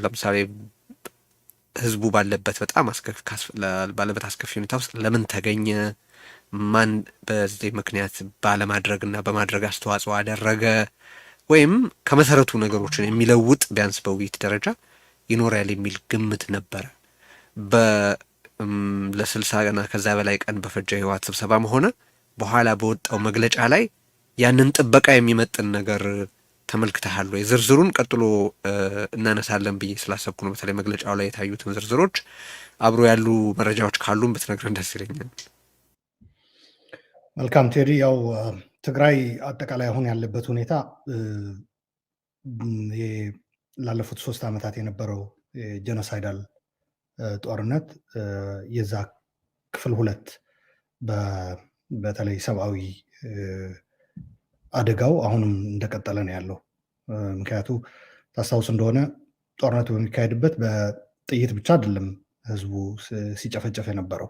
ለምሳሌ ህዝቡ ባለበት በጣም ባለበት አስከፊ ሁኔታ ውስጥ ለምን ተገኘ? ማን በዚህ ምክንያት ባለማድረግ እና በማድረግ አስተዋጽኦ አደረገ? ወይም ከመሰረቱ ነገሮችን የሚለውጥ ቢያንስ በውይይት ደረጃ ይኖራል የሚል ግምት ነበረ። ለ60 እና ከዛ በላይ ቀን በፈጀ የህወሓት ስብሰባም ሆነ በኋላ በወጣው መግለጫ ላይ ያንን ጥበቃ የሚመጥን ነገር ተመልክተሃል ወይ? ዝርዝሩን ቀጥሎ እናነሳለን ብዬ ስላሰብኩ ነው። በተለይ መግለጫው ላይ የታዩትን ዝርዝሮች አብሮ ያሉ መረጃዎች ካሉን ብትነግረን ደስ ይለኛል። መልካም ቴዲ፣ ያው ትግራይ አጠቃላይ አሁን ያለበት ሁኔታ ላለፉት 3 ዓመታት የነበረው ጄኖሳይዳል ጦርነት የዛ ክፍል 2 በተለይ ሰብአዊ አደጋው አሁንም እንደቀጠለ ነው ያለው። ምክንያቱ ታስታውስ እንደሆነ ጦርነቱ በሚካሄድበት በጥይት ብቻ አይደለም ህዝቡ ሲጨፈጨፍ የነበረው፣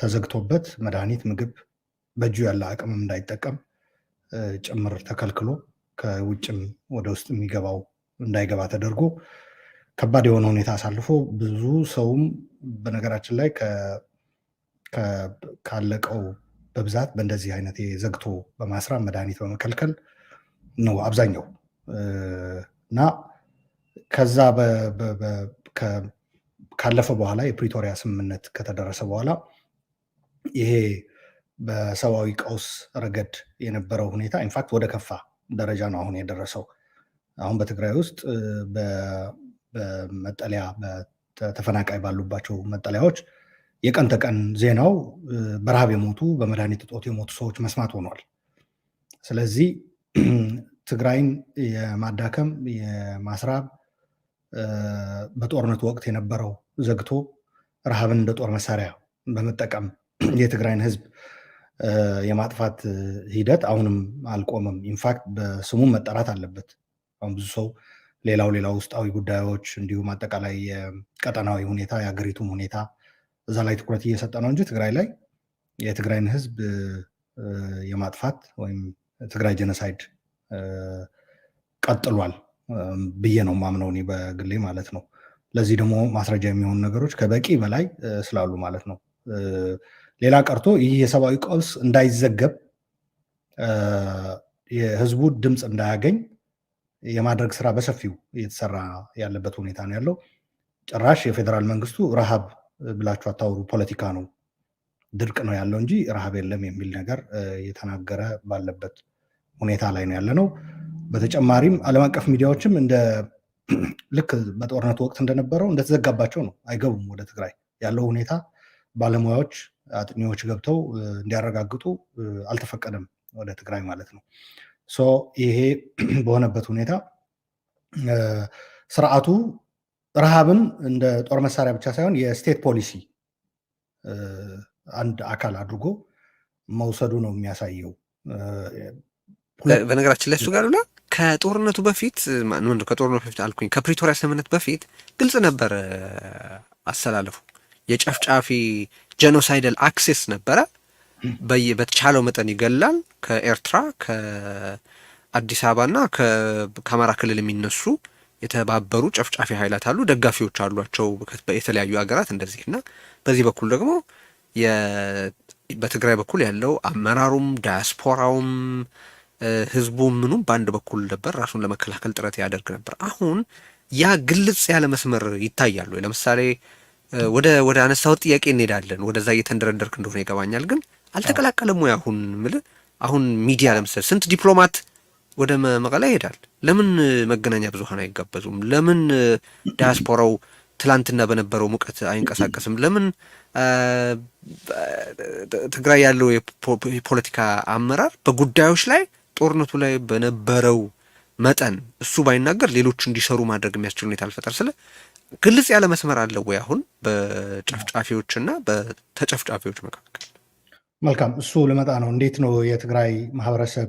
ተዘግቶበት መድኃኒት፣ ምግብ በእጁ ያለ አቅምም እንዳይጠቀም ጭምር ተከልክሎ ከውጭም ወደ ውስጥ የሚገባው እንዳይገባ ተደርጎ ከባድ የሆነ ሁኔታ አሳልፎ ብዙ ሰውም በነገራችን ላይ ካለቀው በብዛት በእንደዚህ አይነት ዘግቶ በማስራብ መድኃኒት በመከልከል ነው አብዛኛው። እና ከዛ ካለፈ በኋላ የፕሪቶሪያ ስምምነት ከተደረሰ በኋላ ይሄ በሰብአዊ ቀውስ ረገድ የነበረው ሁኔታ ኢንፋክት ወደ ከፋ ደረጃ ነው አሁን የደረሰው። አሁን በትግራይ ውስጥ በመጠለያ ተፈናቃይ ባሉባቸው መጠለያዎች የቀን ተቀን ዜናው በረሃብ የሞቱ በመድኃኒት እጦት የሞቱ ሰዎች መስማት ሆኗል። ስለዚህ ትግራይን የማዳከም የማስራብ በጦርነቱ ወቅት የነበረው ዘግቶ ረሃብን እንደ ጦር መሳሪያ በመጠቀም የትግራይን ህዝብ የማጥፋት ሂደት አሁንም አልቆመም። ኢንፋክት በስሙም መጠራት አለበት። አሁን ብዙ ሰው ሌላው ውስጣዊ ጉዳዮች እንዲሁም አጠቃላይ የቀጠናዊ ሁኔታ የሀገሪቱም ሁኔታ እዛ ላይ ትኩረት እየሰጠ ነው እንጂ ትግራይ ላይ የትግራይን ህዝብ የማጥፋት ወይም ትግራይ ጄኖሳይድ ቀጥሏል ብዬ ነው ማምነው እኔ በግሌ ማለት ነው። ለዚህ ደግሞ ማስረጃ የሚሆኑ ነገሮች ከበቂ በላይ ስላሉ ማለት ነው። ሌላ ቀርቶ ይህ የሰብአዊ ቀውስ እንዳይዘገብ የህዝቡ ድምፅ እንዳያገኝ የማድረግ ስራ በሰፊው እየተሰራ ያለበት ሁኔታ ነው ያለው። ጭራሽ የፌዴራል መንግስቱ ረሃብ ብላችሁ አታውሩ፣ ፖለቲካ ነው፣ ድርቅ ነው ያለው እንጂ ረሃብ የለም የሚል ነገር እየተናገረ ባለበት ሁኔታ ላይ ነው ያለ ነው። በተጨማሪም ዓለም አቀፍ ሚዲያዎችም ልክ በጦርነቱ ወቅት እንደነበረው እንደተዘጋባቸው ነው፣ አይገቡም ወደ ትግራይ ያለው ሁኔታ። ባለሙያዎች አጥኚዎች ገብተው እንዲያረጋግጡ አልተፈቀደም ወደ ትግራይ ማለት ነው። ይሄ በሆነበት ሁኔታ ስርዓቱ ረሃብን እንደ ጦር መሳሪያ ብቻ ሳይሆን የስቴት ፖሊሲ አንድ አካል አድርጎ መውሰዱ ነው የሚያሳየው። በነገራችን ላይ እሱ ጋር ከጦርነቱ በፊት አልኩኝ፣ ከፕሪቶሪያ ስምምነት በፊት ግልጽ ነበር አሰላለፉ። የጨፍጫፊ ጄኖሳይደል አክሴስ ነበረ። በተቻለው መጠን ይገላል። ከኤርትራ ከአዲስ አበባ እና ከአማራ ክልል የሚነሱ የተባበሩ ጨፍጫፊ ኃይላት አሉ፣ ደጋፊዎች አሏቸው የተለያዩ ሀገራት እንደዚህ እና በዚህ በኩል ደግሞ በትግራይ በኩል ያለው አመራሩም ዳያስፖራውም ህዝቡም ምኑም በአንድ በኩል ነበር፣ ራሱን ለመከላከል ጥረት ያደርግ ነበር። አሁን ያ ግልጽ ያለ መስመር ይታያል ወይ? ለምሳሌ ወደ አነሳሁት ጥያቄ እንሄዳለን። ወደዛ እየተንደረደርክ እንደሆነ ይገባኛል፣ ግን አልተቀላቀለም ወይ? አሁን ሚዲያ ለምሳሌ ስንት ዲፕሎማት ወደ መቀለ ይሄዳል? ለምን መገናኛ ብዙሃን አይጋበዙም? ለምን ዳያስፖራው ትላንትና በነበረው ሙቀት አይንቀሳቀስም? ለምን ትግራይ ያለው የፖለቲካ አመራር በጉዳዮች ላይ ጦርነቱ ላይ በነበረው መጠን እሱ ባይናገር ሌሎች እንዲሰሩ ማድረግ የሚያስችል ሁኔታ አልፈጠር? ስለ ግልጽ ያለ መስመር አለው ወይ አሁን በጨፍጫፊዎችና በተጨፍጫፊዎች መካከል? መልካም፣ እሱ ልመጣ ነው። እንዴት ነው የትግራይ ማህበረሰብ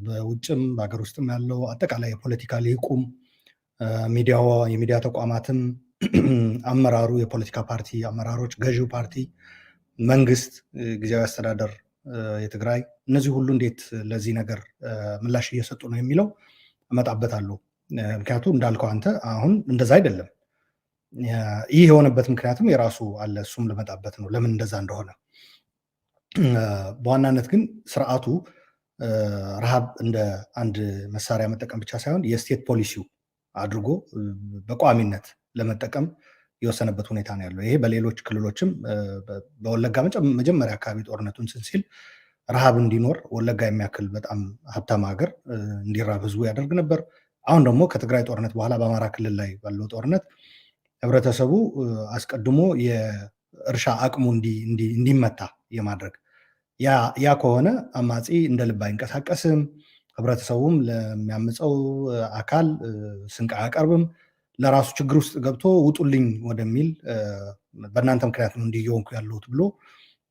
በውጭም በሀገር ውስጥም ያለው አጠቃላይ የፖለቲካ ሊቁም የሚዲያ ተቋማትም አመራሩ የፖለቲካ ፓርቲ አመራሮች፣ ገዢው ፓርቲ፣ መንግስት፣ ጊዜያዊ አስተዳደር የትግራይ እነዚህ ሁሉ እንዴት ለዚህ ነገር ምላሽ እየሰጡ ነው የሚለው እመጣበታለሁ። ምክንያቱ እንዳልከው አንተ አሁን እንደዛ አይደለም። ይህ የሆነበት ምክንያትም የራሱ አለ። እሱም ልመጣበት ነው ለምን እንደዛ እንደሆነ። በዋናነት ግን ስርዓቱ ረሃብ እንደ አንድ መሳሪያ መጠቀም ብቻ ሳይሆን የስቴት ፖሊሲው አድርጎ በቋሚነት ለመጠቀም የወሰነበት ሁኔታ ነው ያለው። ይሄ በሌሎች ክልሎችም በወለጋ መጀመሪያ አካባቢ ጦርነቱን ሲል ረሃብ እንዲኖር ወለጋ የሚያክል በጣም ሀብታም ሀገር እንዲራብ ህዝቡ ያደርግ ነበር። አሁን ደግሞ ከትግራይ ጦርነት በኋላ በአማራ ክልል ላይ ባለው ጦርነት ህብረተሰቡ አስቀድሞ የእርሻ አቅሙ እንዲመታ የማድረግ ያ ከሆነ አማጺ እንደ ልብ አይንቀሳቀስም። ህብረተሰቡም ለሚያምፀው አካል ስንቅ አያቀርብም። ለራሱ ችግር ውስጥ ገብቶ ውጡልኝ ወደሚል በእናንተ ምክንያት ነው እንዲህ እየሆንኩ ያለሁት ብሎ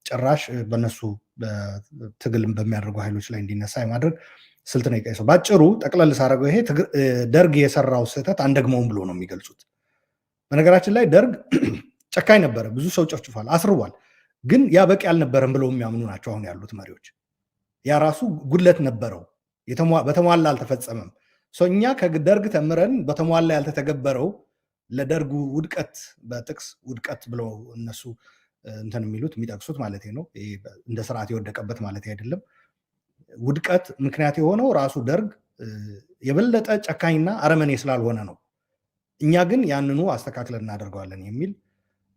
ጭራሽ በእነሱ ትግል በሚያደርጉ ኃይሎች ላይ እንዲነሳ የማድረግ ስልት ነው የቀየሰው። ባጭሩ ጠቅለል ሳደርገው ይሄ ደርግ የሰራው ስህተት አንደግመውም ብሎ ነው የሚገልጹት። በነገራችን ላይ ደርግ ጨካኝ ነበረ፣ ብዙ ሰው ጨፍጭፏል፣ አስርቧል። ግን ያ በቂ አልነበረም ብለው የሚያምኑ ናቸው አሁን ያሉት መሪዎች። ያ ራሱ ጉድለት ነበረው፣ በተሟላ አልተፈጸመም። እኛ ከደርግ ተምረን በተሟላ ያልተተገበረው ለደርጉ ውድቀት በጥቅስ ውድቀት ብለው እነሱ እንትን የሚሉት የሚጠቅሱት ማለት ነው። እንደ ስርዓት የወደቀበት ማለት አይደለም። ውድቀት ምክንያት የሆነው ራሱ ደርግ የበለጠ ጨካኝና አረመኔ ስላልሆነ ነው። እኛ ግን ያንኑ አስተካክለን እናደርገዋለን የሚል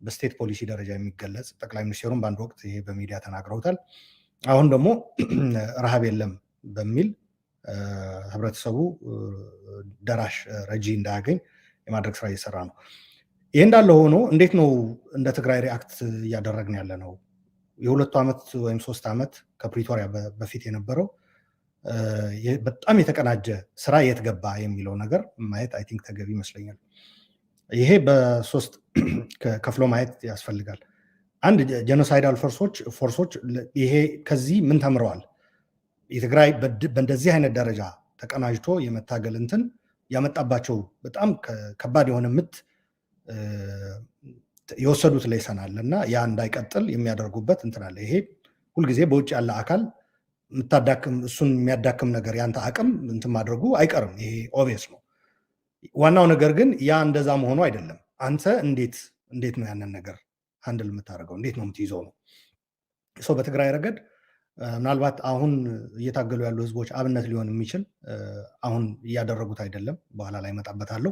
በስቴት ፖሊሲ ደረጃ የሚገለጽ ጠቅላይ ሚኒስትሩም በአንድ ወቅት ይሄ በሚዲያ ተናግረውታል። አሁን ደግሞ ረሃብ የለም በሚል ህብረተሰቡ ደራሽ ረጂ እንዳያገኝ የማድረግ ስራ እየሰራ ነው። ይህ እንዳለ ሆኖ እንዴት ነው እንደ ትግራይ ሪአክት እያደረግን ያለ ነው? የ2 ዓመት ወይም 3 ዓመት ከፕሪቶሪያ በፊት የነበረው በጣም የተቀናጀ ስራ የት ገባ የሚለው ነገር ማየት አይ ቲንክ ተገቢ ይመስለኛል። ይሄ በ3 ከፍሎ ማየት ያስፈልጋል። አንድ ጄኖሳይዳል ፎርሶች ይሄ ከዚህ ምን ተምረዋል? የትግራይ በእንደዚህ አይነት ደረጃ ተቀናጅቶ የመታገል እንትን ያመጣባቸው በጣም ከባድ የሆነ ምት የወሰዱት ሌሰን አለ እና ያ እንዳይቀጥል የሚያደርጉበት እንትን አለ። ይሄ ሁልጊዜ በውጭ ያለ አካል እሱን የሚያዳክም ነገር ያንተ አቅም እንትን ማድረጉ አይቀርም። ይሄ ኦብቪየስ ነው። ዋናው ነገር ግን ያ እንደዛ መሆኑ አይደለም። አንተ እንዴት ነው ያንን ነገር ሃንድል የምታደርገው? እንዴት ነው የምትይዘው ነው። ሰው በትግራይ ረገድ ምናልባት አሁን እየታገሉ ያሉ ህዝቦች አብነት ሊሆን የሚችል አሁን እያደረጉት አይደለም፣ በኋላ ላይ እመጣበታለሁ።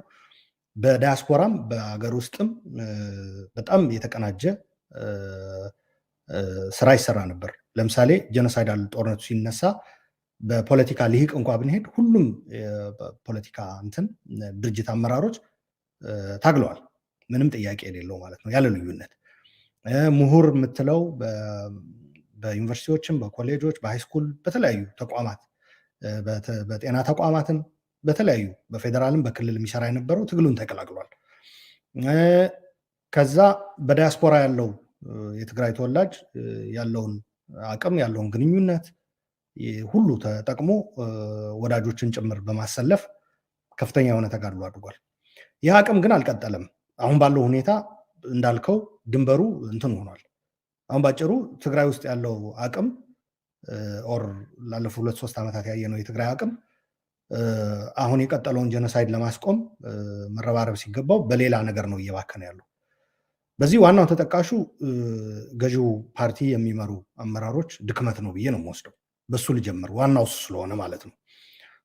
በዳያስፖራም በሀገር ውስጥም በጣም የተቀናጀ ስራ ይሰራ ነበር። ለምሳሌ ጄኖሳይዳል ጦርነቱ ሲነሳ በፖለቲካ ልሂቅ እንኳ ብንሄድ ሁሉም ፖለቲካ እንትን ድርጅት አመራሮች ታግለዋል፣ ምንም ጥያቄ የሌለው ማለት ነው፣ ያለ ልዩነት። ምሁር የምትለው በዩኒቨርሲቲዎችም በኮሌጆች በሃይስኩል በተለያዩ ተቋማት በጤና ተቋማትም በተለያዩ በፌዴራልም በክልል የሚሰራ የነበረው ትግሉን ተቀላቅሏል። ከዛ በዳያስፖራ ያለው የትግራይ ተወላጅ ያለውን አቅም ያለውን ግንኙነት ሁሉ ተጠቅሞ ወዳጆችን ጭምር በማሰለፍ ከፍተኛ የሆነ ተጋድሎ አድርጓል። ይህ አቅም ግን አልቀጠለም። አሁን ባለው ሁኔታ እንዳልከው ድንበሩ እንትን ሆኗል። አሁን ባጭሩ ትግራይ ውስጥ ያለው አቅም ኦር ላለፉት 2-3 ዓመታት ያየነው የትግራይ አቅም አሁን የቀጠለውን ጄኖሳይድ ለማስቆም መረባረብ ሲገባው በሌላ ነገር ነው እየባከነ ያለው። በዚህ ዋናው ተጠቃሹ ገዢው ፓርቲ የሚመሩ አመራሮች ድክመት ነው ብዬ ነው የምወስደው። በሱ ልጀምር፣ ዋናው እሱ ስለሆነ ማለት ነው።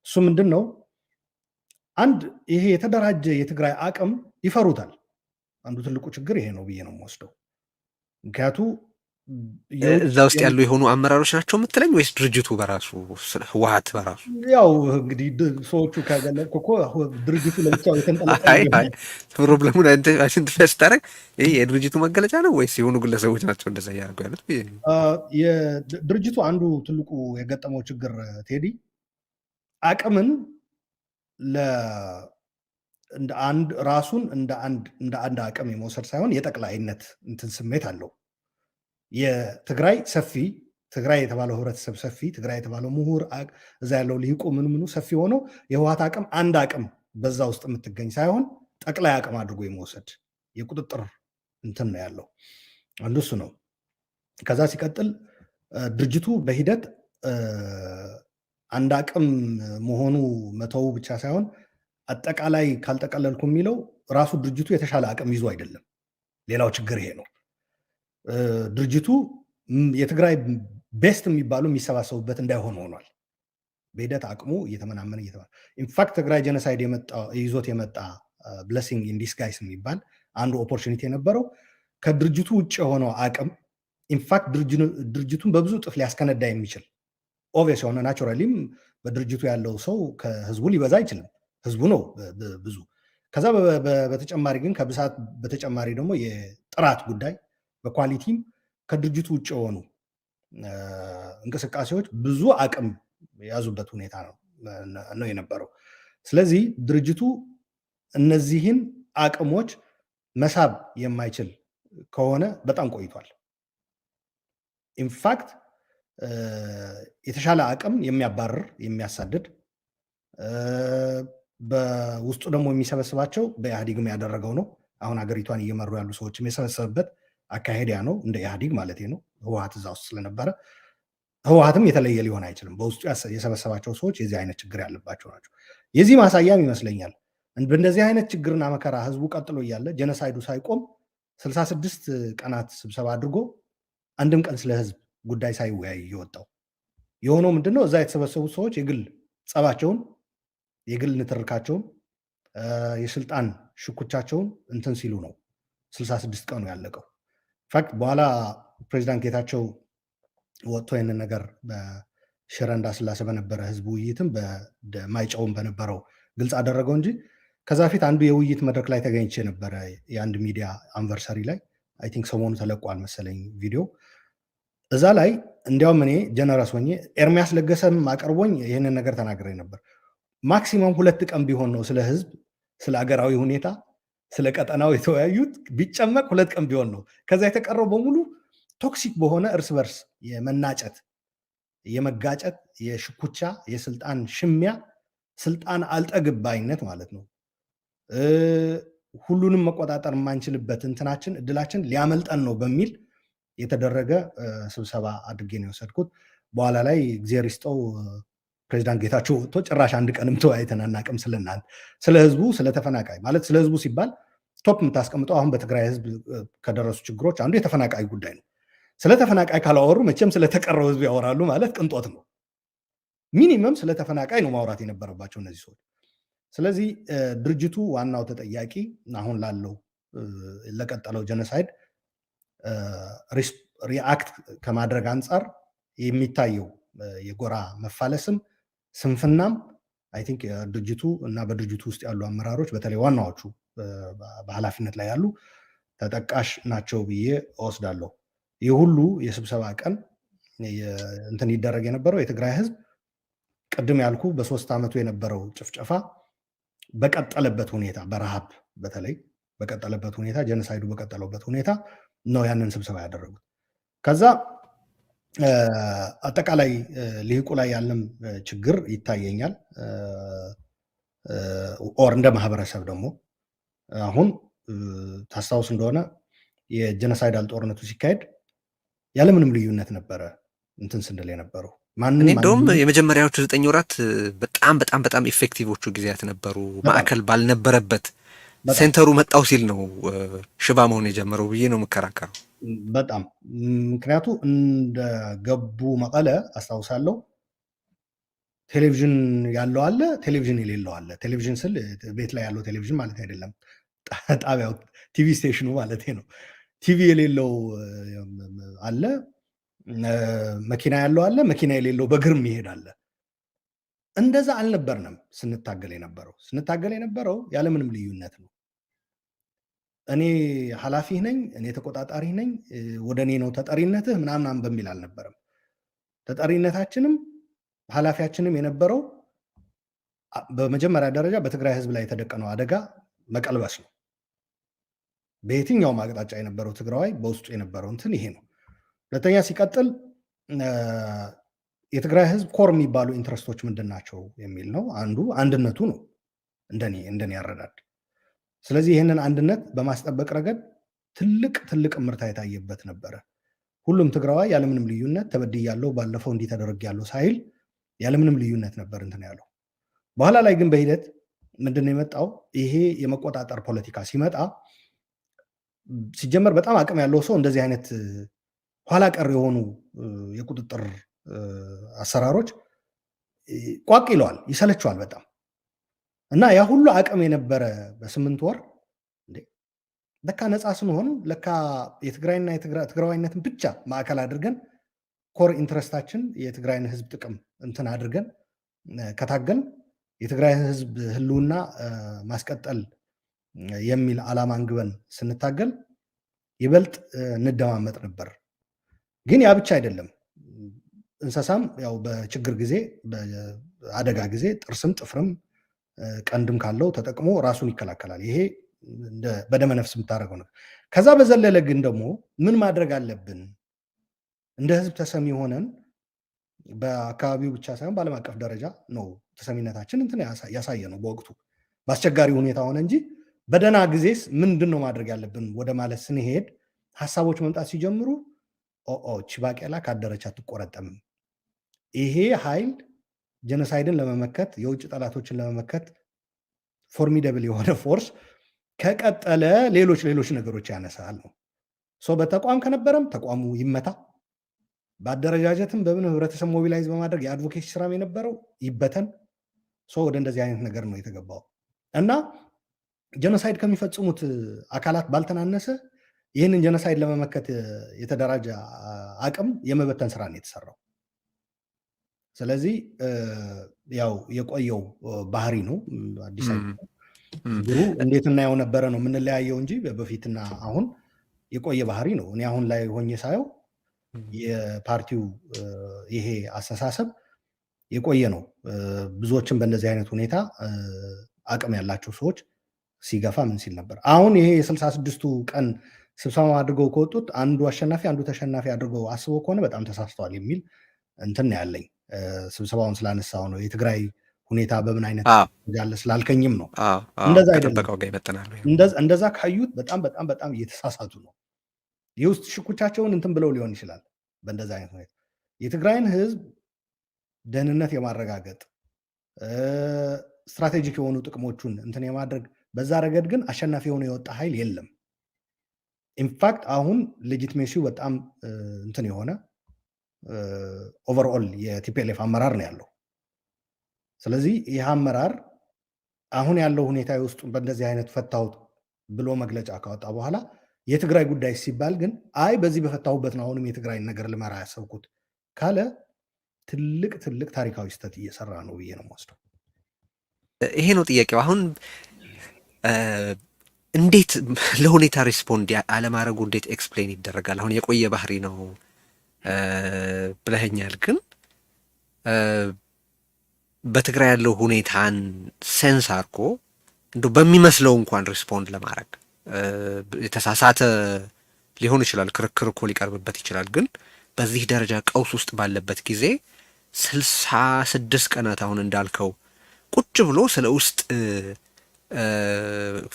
እሱ ምንድን ነው? አንድ ይሄ የተደራጀ የትግራይ አቅም ይፈሩታል። አንዱ ትልቁ ችግር ይሄ ነው ብዬ ነው የምወስደው። ምክንያቱ እዛ ውስጥ ያሉ የሆኑ አመራሮች ናቸው የምትለኝ ወይስ ድርጅቱ በራሱ ህወሓት በራሱ? ያው እንግዲህ ሰዎቹ ከገለጽኩ እኮ ድርጅቱ ለብቻው የተንጠለጠለ ፕሮብለሙን አይደንቲፋይ ስታደርግ ይሄ የድርጅቱ መገለጫ ነው ወይስ የሆኑ ግለሰቦች ናቸው እንደዛ እያደረጉ ያሉት? የድርጅቱ አንዱ ትልቁ የገጠመው ችግር ቴዲ አቅምን ራሱን እንደ አንድ አቅም የመውሰድ ሳይሆን የጠቅላይነት እንትን ስሜት አለው። የትግራይ ሰፊ ትግራይ የተባለው ህብረተሰብ ሰፊ ትግራይ የተባለው ምሁር እዛ ያለው ልሂቁ ምኑ ሰፊ ሆኖ የህወሓት አቅም አንድ አቅም በዛ ውስጥ የምትገኝ ሳይሆን ጠቅላይ አቅም አድርጎ የመውሰድ የቁጥጥር እንትን ነው ያለው። አንዱ እሱ ነው። ከዛ ሲቀጥል ድርጅቱ በሂደት አንድ አቅም መሆኑ መተው ብቻ ሳይሆን አጠቃላይ ካልጠቀለልኩ የሚለው ራሱ ድርጅቱ የተሻለ አቅም ይዞ አይደለም። ሌላው ችግር ይሄ ነው። ድርጅቱ የትግራይ ቤስት የሚባሉ የሚሰባሰቡበት እንዳይሆን ሆኗል። በሂደት አቅሙ እየተመናመነ ኢንፋክት ትግራይ ጀኖሳይድ ይዞት የመጣ ብለሲንግ ኢን ዲስጋይስ የሚባል አንዱ ኦፖርቹኒቲ የነበረው ከድርጅቱ ውጭ የሆነው አቅም ኢንፋክት ድርጅቱን በብዙ እጥፍ ሊያስከነዳ የሚችል ኦብቪየስ የሆነ ናቹራሊም በድርጅቱ ያለው ሰው ከህዝቡ ሊበዛ አይችልም። ህዝቡ ነው ብዙ። ከዛ በተጨማሪ ግን ከብዛት በተጨማሪ ደግሞ የጥራት ጉዳይ በኳሊቲም ከድርጅቱ ውጭ የሆኑ እንቅስቃሴዎች ብዙ አቅም የያዙበት ሁኔታ ነው የነበረው። ስለዚህ ድርጅቱ እነዚህን አቅሞች መሳብ የማይችል ከሆነ በጣም ቆይቷል። ኢንፋክት የተሻለ አቅም የሚያባርር የሚያሳድድ በውስጡ ደግሞ የሚሰበስባቸው በኢህአዴግም ያደረገው ነው። አሁን ሀገሪቷን እየመሩ ያሉ ሰዎችም የሰበሰበበት አካሄድ ያ ነው። እንደ ኢህአዴግ ማለት ነው። ህወሓት እዛ ውስጥ ስለነበረ ህወሓትም የተለየ ሊሆን አይችልም። በውስጡ የሰበሰባቸው ሰዎች የዚህ አይነት ችግር ያለባቸው ናቸው። የዚህ ማሳያም ይመስለኛል በእንደዚህ አይነት ችግርና መከራ ህዝቡ ቀጥሎ እያለ ጀኖሳይዱ ሳይቆም 66 ቀናት ስብሰባ አድርጎ አንድም ቀን ስለ ህዝብ ጉዳይ ሳይወያይ እየወጣው የሆነው ምንድነው? እዛ የተሰበሰቡት ሰዎች የግል ጸባቸውን፣ የግል ንትርካቸውን፣ የስልጣን ሽኩቻቸውን እንትን ሲሉ ነው 66 ቀኑ ያለቀው። ኢንፋክት በኋላ ፕሬዚዳንት ጌታቸው ወጥቶ ይህንን ነገር በሽረ እንዳስላሴ በነበረ ህዝብ ውይይትም በማይጨውም በነበረው ግልጽ አደረገው እንጂ ከዛ ፊት አንዱ የውይይት መድረክ ላይ ተገኝቼ ነበረ። የአንድ ሚዲያ አንቨርሰሪ ላይ አይ ቲንክ ሰሞኑ ተለቋል መሰለኝ ቪዲዮ። እዛ ላይ እንዲያውም እኔ ጀነረስ ሆኜ ኤርሚያስ ለገሰም አቀርቦኝ ይህንን ነገር ተናግሬ ነበር። ማክሲመም 2 ቀን ቢሆን ነው ስለ ህዝብ፣ ስለ አገራዊ ሁኔታ፣ ስለ ቀጠናው የተወያዩት ቢጨመቅ 2 ቀን ቢሆን ነው። ከዛ የተቀረው በሙሉ ቶክሲክ በሆነ እርስ በርስ የመናጨት፣ የመጋጨት፣ የሽኩቻ፣ የስልጣን ሽሚያ፣ ስልጣን አልጠግባይነት ማለት ነው። ሁሉንም መቆጣጠር የማንችልበት እንትናችን እድላችን ሊያመልጠን ነው በሚል የተደረገ ስብሰባ አድርጌ ነው የወሰድኩት። በኋላ ላይ እግዚአብሔር ይስጠው ፕሬዚዳንት ጌታቸው ወጥቶ ጭራሽ አንድ ቀንም ተወያይተን አናውቅም ስለናንተ፣ ስለ ህዝቡ፣ ስለ ተፈናቃይ ማለት ስለ ህዝቡ ሲባል ቶፕ የምታስቀምጠው አሁን በትግራይ ህዝብ ከደረሱ ችግሮች አንዱ የተፈናቃይ ጉዳይ ነው። ስለ ተፈናቃይ ካላወሩ መቼም ስለተቀረው ህዝብ ያወራሉ ማለት ቅንጦት ነው። ሚኒመም ስለ ተፈናቃይ ነው ማውራት የነበረባቸው እነዚህ ሰዎች። ስለዚህ ድርጅቱ ዋናው ተጠያቂ አሁን ላለው ለቀጠለው ጀኖሳይድ ሪአክት ከማድረግ አንጻር የሚታየው የጎራ መፋለስም ስንፍናም አይ ቲንክ ድርጅቱ እና በድርጅቱ ውስጥ ያሉ አመራሮች በተለይ ዋናዎቹ በኃላፊነት ላይ ያሉ ተጠቃሽ ናቸው ብዬ እወስዳለሁ። ይህ ሁሉ የስብሰባ ቀን እንትን ይደረግ የነበረው የትግራይ ህዝብ ቅድም ያልኩ በ3 ዓመቱ የነበረው ጭፍጨፋ በቀጠለበት ሁኔታ፣ በረሃብ በተለይ በቀጠለበት ሁኔታ፣ ጀኖሳይዱ በቀጠለበት ሁኔታ ነው ያንን ስብሰባ ያደረጉት። ከዛ አጠቃላይ ልሂቁ ላይ ያለም ችግር ይታየኛል። ኦር እንደ ማህበረሰብ ደግሞ አሁን ታስታውስ እንደሆነ የጀኖሳይዳል ጦርነቱ ሲካሄድ ያለምንም ልዩነት ነበረ እንትን ስንል የነበረው። እኔ እንደውም የመጀመሪያዎቹ 9 ወራት በጣም በጣም በጣም ኢፌክቲቮቹ ጊዜያት ነበሩ። ማዕከል ባልነበረበት ሴንተሩ መጣው ሲል ነው ሽባ መሆን የጀመረው ብዬ ነው የምከራከረው። በጣም ምክንያቱ እንደገቡ መቀለ አስታውሳለሁ። ቴሌቪዥን ያለው አለ፣ ቴሌቪዥን የሌለው አለ። ቴሌቪዥን ስል ቤት ላይ ያለው ቴሌቪዥን ማለት አይደለም፣ ጣቢያው ቲቪ ስቴሽኑ ማለት ነው። ቲቪ የሌለው አለ፣ መኪና ያለው አለ፣ መኪና የሌለው በእግርም ይሄድ አለ። እንደዛ አልነበርንም ስንታገል የነበረው ያለምንም ልዩነት ነው። እኔ ኃላፊህ ነኝ፣ እኔ ተቆጣጣሪ ነኝ፣ ወደ እኔ ነው ተጠሪነትህ ምናምናም በሚል አልነበረም። ተጠሪነታችንም ኃላፊያችንም የነበረው በመጀመሪያ ደረጃ በትግራይ ህዝብ ላይ የተደቀነው አደጋ መቀልበስ ነው። በየትኛውም አቅጣጫ የነበረው ትግራዋይ በውስጡ የነበረው እንትን ይሄ ነው። ሁለተኛ ሲቀጥል የትግራይ ህዝብ ኮር የሚባሉ ኢንትረስቶች ምንድን ናቸው የሚል ነው። አንዱ አንድነቱ ነው እንደኔ ያረዳድ። ስለዚህ ይህንን አንድነት በማስጠበቅ ረገድ ትልቅ ምርታ የታየበት ነበረ። ሁሉም ትግራዋይ ያለምንም ልዩነት ተበድያለሁ፣ ባለፈው እንዲህ ተደረግ ያለው ሳይል ያለምንም ልዩነት ነበር እንትን ያለው። በኋላ ላይ ግን በሂደት ምንድን ነው የመጣው? ይሄ የመቆጣጠር ፖለቲካ ሲመጣ ሲጀመር በጣም አቅም ያለው ሰው እንደዚህ አይነት ኋላ ቀር የሆኑ የቁጥጥር አሰራሮች ቋቅ ይለዋል፣ ይሰለቸዋል በጣም እና ያ ሁሉ አቅም የነበረ በ8 ወር ለካ ነፃ ስንሆን ለካ የትግራይና ትግራዋይነትን ብቻ ማዕከል አድርገን ኮር ኢንትረስታችን የትግራይን ህዝብ ጥቅም እንትን አድርገን ከታገል የትግራይ ህዝብ ህልውና ማስቀጠል የሚል ዓላማ አንግበን ስንታገል ይበልጥ እንደማመጥ ነበር። ግን ያ ብቻ አይደለም። እንስሳም ያው በችግር ጊዜ በአደጋ ጊዜ ጥርስም ጥፍርም ቀንድም ካለው ተጠቅሞ ራሱን ይከላከላል። ይሄ በደመ ነፍስ የምታደርገው ነገር። ከዛ በዘለለ ግን ደግሞ ምን ማድረግ አለብን? እንደ ህዝብ ተሰሚ ሆነን በአካባቢው ብቻ ሳይሆን በዓለም አቀፍ ደረጃ ነው ተሰሚነታችን እንትን ያሳየ ነው። በወቅቱ በአስቸጋሪ ሁኔታ ሆነ እንጂ በደህና ጊዜስ ምንድን ነው ማድረግ ያለብን ወደ ማለት ስንሄድ ሀሳቦች መምጣት ሲጀምሩ ቺ ባቄላ ካደረች አትቆረጠምም። ይሄ ኃይል ጀኖሳይድን ለመመከት የውጭ ጠላቶችን ለመመከት ፎርሚደብል የሆነ ፎርስ ከቀጠለ ሌሎች ነገሮች ያነሳል ነው። በተቋም ከነበረም ተቋሙ ይመታ፣ በአደረጃጀትም በምን ህብረተሰብ ሞቢላይዝ በማድረግ የአድቮኬሲ ስራም የነበረው ይበተን። ወደ እንደዚህ አይነት ነገር ነው የተገባው እና ጀኖሳይድ ከሚፈጽሙት አካላት ባልተናነሰ ይህንን ጀኖሳይድ ለመመከት የተደራጀ አቅም የመበተን ስራ ነው የተሰራው። ስለዚህ ያው የቆየው ባህሪ ነው። አዲስ ችግሩ እንዴት እናየው ነበረ ነው የምንለያየው እንጂ በፊትና አሁን የቆየ ባህሪ ነው። እኔ አሁን ላይ ሆኜ ሳየው የፓርቲው ይሄ አስተሳሰብ የቆየ ነው። ብዙዎችን በእንደዚህ አይነት ሁኔታ አቅም ያላቸው ሰዎች ሲገፋ ምን ሲል ነበር። አሁን ይሄ የ66ቱ ቀን ስብሰባ አድርገው ከወጡት አንዱ አሸናፊ አንዱ ተሸናፊ አድርገው አስበው ከሆነ በጣም ተሳስተዋል የሚል እንትን ያለኝ ስብሰባውን ስላነሳው ነው። የትግራይ ሁኔታ በምን አይነት ያለ ስላልከኝም ነው። እንደዛ አይደለም። እንደዛ ካዩት በጣም እየተሳሳቱ ነው። የውስጥ ሽኩቻቸውን እንትን ብለው ሊሆን ይችላል። በእንደዛ አይነት ሁኔታ የትግራይን ህዝብ ደህንነት የማረጋገጥ ስትራቴጂክ የሆኑ ጥቅሞቹን እንትን የማድረግ በዛ ረገድ ግን አሸናፊ የሆነ የወጣ ኃይል የለም። ኢንፋክት አሁን ሌጂትሜሲው በጣም እንትን የሆነ ኦቨርኦል የቲፒኤልኤፍ አመራር ነው ያለው። ስለዚህ ይህ አመራር አሁን ያለው ሁኔታ ውስጡ በእንደዚህ አይነት ፈታሁት ብሎ መግለጫ ካወጣ በኋላ የትግራይ ጉዳይ ሲባል ግን በዚህ በፈታሁበት ነው አሁንም የትግራይን ነገር ልመራ ያሰብኩት ካለ ትልቅ ታሪካዊ ስህተት እየሰራ ነው ብዬ ነው የምወስደው። ይሄ ነው ጥያቄው። አሁን እንዴት ለሁኔታ ሪስፖንድ አለማድረጉ እንዴት ኤክስፕሌን ይደረጋል? አሁን የቆየ ባህሪ ነው ብለኸኛል፣ ግን በትግራይ ያለው ሁኔታን ሴንስ አድርጎ እንደው በሚመስለው እንኳን ሪስፖንድ ለማድረግ የተሳሳተ ሊሆን ይችላል፣ ክርክር እኮ ሊቀርብበት ይችላል። ግን በዚህ ደረጃ ቀውስ ውስጥ ባለበት ጊዜ 66 ቀናት አሁን እንዳልከው ቁጭ ብሎ ስለ ውስጥ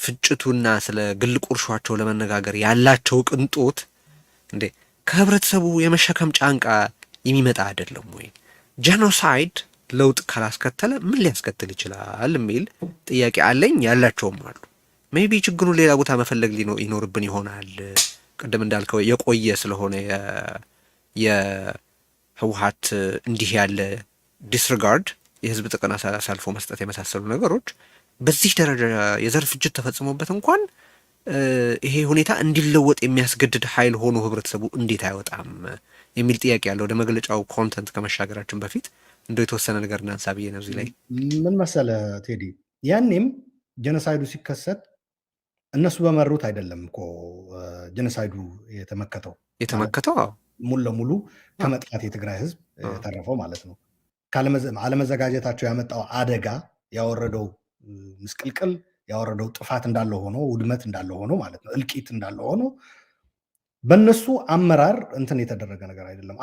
ፍጭቱና ስለ ግል ቁርሿቸው ለመነጋገር ያላቸው ቅንጦት እንዴ ከህብረተሰቡ የመሸከም ጫንቃ የሚመጣ አይደለም ወይ? ጄኖሳይድ ለውጥ ካላስከተለ ምን ሊያስከትል ይችላል የሚል ጥያቄ አለኝ። ያላቸውም አሉ። ሜቢ ችግሩን ሌላ ቦታ መፈለግ ይኖርብን ይሆናል። ቅድም እንዳልከው የቆየ ስለሆነ የህወሓት እንዲህ ያለ ዲስሪጋርድ የህዝብ ጥቅም አሳልፎ መስጠት የመሳሰሉ ነገሮች በዚህ ደረጃ የዘር ፍጅት ተፈጽሞበት እንኳን ይሄ ሁኔታ እንዲለወጥ የሚያስገድድ ኃይል ሆኖ ህብረተሰቡ እንዴት አይወጣም የሚል ጥያቄ ያለው። ወደ መግለጫው ኮንተንት ከመሻገራችን በፊት እንደው የተወሰነ ነገር እናንሳ ብዬ ነው። እዚህ ላይ ምን መሰለ ቴዲ፣ ያኔም ጀኖሳይዱ ሲከሰት እነሱ በመሩት አይደለም እኮ ጀኖሳይዱ የተመከተው ሙሉ ለሙሉ ከመጥፋት የትግራይ ህዝብ የተረፈው ማለት ነው። አለመዘጋጀታቸው ያመጣው አደጋ ያወረደው ምስቅልቅል ያወረደው ጥፋት እንዳለ ሆኖ ውድመት እንዳለ ሆኖ ማለት ነው፣ እልቂት እንዳለ ሆኖ በእነሱ አመራር እንትን የተደረገ ነገር አይደለም።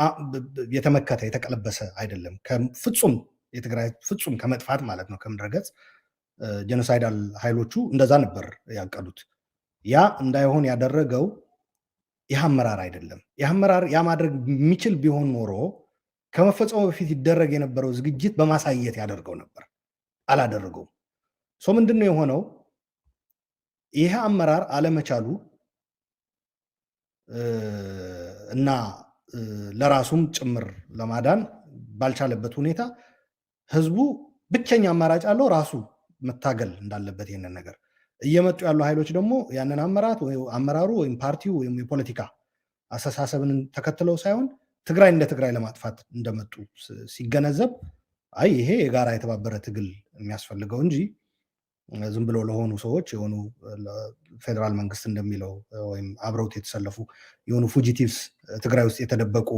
የተመከተ የተቀለበሰ አይደለም። ፍጹም የትግራይ ፍጹም ከመጥፋት ማለት ነው ከምድረገጽ ጀኖሳይዳል ኃይሎቹ እንደዛ ነበር ያቀዱት። ያ እንዳይሆን ያደረገው ይህ አመራር አይደለም። ይህ አመራር ያ ማድረግ የሚችል ቢሆን ኖሮ ከመፈጸሙ በፊት ይደረግ የነበረው ዝግጅት በማሳየት ያደርገው ነበር። አላደረገውም። ምንድነው የሆነው? ይሄ አመራር አለመቻሉ እና ለራሱም ጭምር ለማዳን ባልቻለበት ሁኔታ ህዝቡ ብቸኛ አማራጭ አለው ራሱ መታገል እንዳለበት። ይሄንን ነገር እየመጡ ያሉ ኃይሎች ደግሞ ያንን አመራሩ ወይም ፓርቲው ወይም የፖለቲካ አስተሳሰብን ተከትለው ሳይሆን ትግራይ እንደ ትግራይ ለማጥፋት እንደመጡ ሲገነዘብ አይ ይሄ የጋራ የተባበረ ትግል የሚያስፈልገው እንጂ ዝም ብሎ ለሆኑ ሰዎች የሆኑ ፌዴራል መንግስት እንደሚለው ወይም አብረውት የተሰለፉ የሆኑ ፉጂቲቭስ ትግራይ ውስጥ የተደበቁ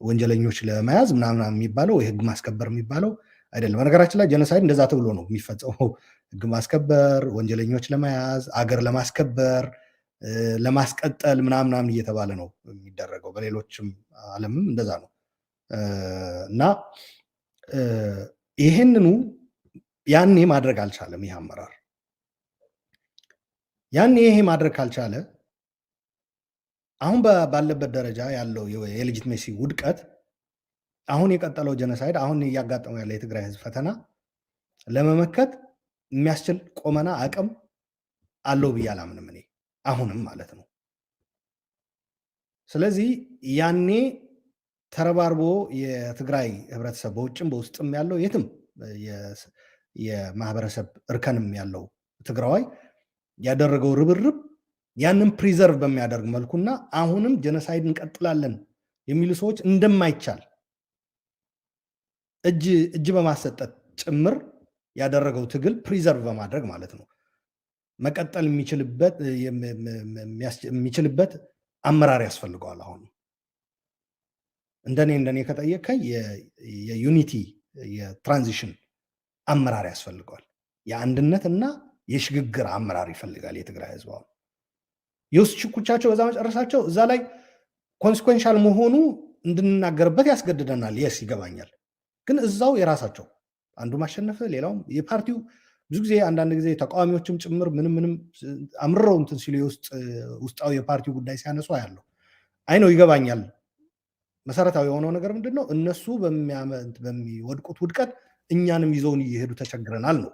ወንጀለኞች ለመያዝ ምናምን የሚባለው የህግ ማስከበር የሚባለው አይደለም። በነገራችን ላይ ጀኖሳይድ እንደዛ ተብሎ ነው የሚፈጸመው። ህግ ማስከበር፣ ወንጀለኞች ለመያዝ፣ አገር ለማስከበር፣ ለማስቀጠል ምናምን እየተባለ ነው የሚደረገው። በሌሎችም ዓለምም እንደዛ ነው እና ይህንኑ ያኔ ማድረግ አልቻለም። ይህ አመራር ያኔ ይሄ ማድረግ ካልቻለ አሁን ባለበት ደረጃ ያለው የሌጂትሜሲ ውድቀት አሁን የቀጠለው ጀኖሳይድ አሁን እያጋጠመው ያለ የትግራይ ህዝብ ፈተና ለመመከት የሚያስችል ቆመና አቅም አለው ብዬ አላምንም እኔ አሁንም ማለት ነው። ስለዚህ ያኔ ተረባርቦ የትግራይ ህብረተሰብ በውጭም በውስጥም ያለው የትም የማህበረሰብ እርከንም ያለው ትግራዋይ ያደረገው ርብርብ ያንን ፕሪዘርቭ በሚያደርግ መልኩና አሁንም ጀኖሳይድ እንቀጥላለን የሚሉ ሰዎች እንደማይቻል እጅ በማሰጠት ጭምር ያደረገው ትግል ፕሪዘርቭ በማድረግ ማለት ነው መቀጠል የሚችልበት አመራር ያስፈልገዋል። አሁን እንደኔ ከጠየቀኝ የዩኒቲ የትራንዚሽን አመራር ያስፈልገዋል። የአንድነት እና የሽግግር አመራር ይፈልጋል የትግራይ ህዝብ። አሁን የውስጥ ሽኩቻቸው በዛ መጨረሳቸው እዛ ላይ ኮንሲኩዌንሻል መሆኑ እንድንናገርበት ያስገድደናል። የስ ይገባኛል። ግን እዛው የራሳቸው አንዱ ማሸነፈ ሌላውም የፓርቲው ብዙ ጊዜ አንዳንድ ጊዜ ተቃዋሚዎችም ጭምር ምንም አምርረው እንትን ሲሉ ውስጣዊ የፓርቲው ጉዳይ ሲያነሱ ያለው አይ ነው ይገባኛል። መሰረታዊ የሆነው ነገር ምንድነው? እነሱ በሚወድቁት ውድቀት እኛንም ይዘውን እየሄዱ ተቸግረናል ነው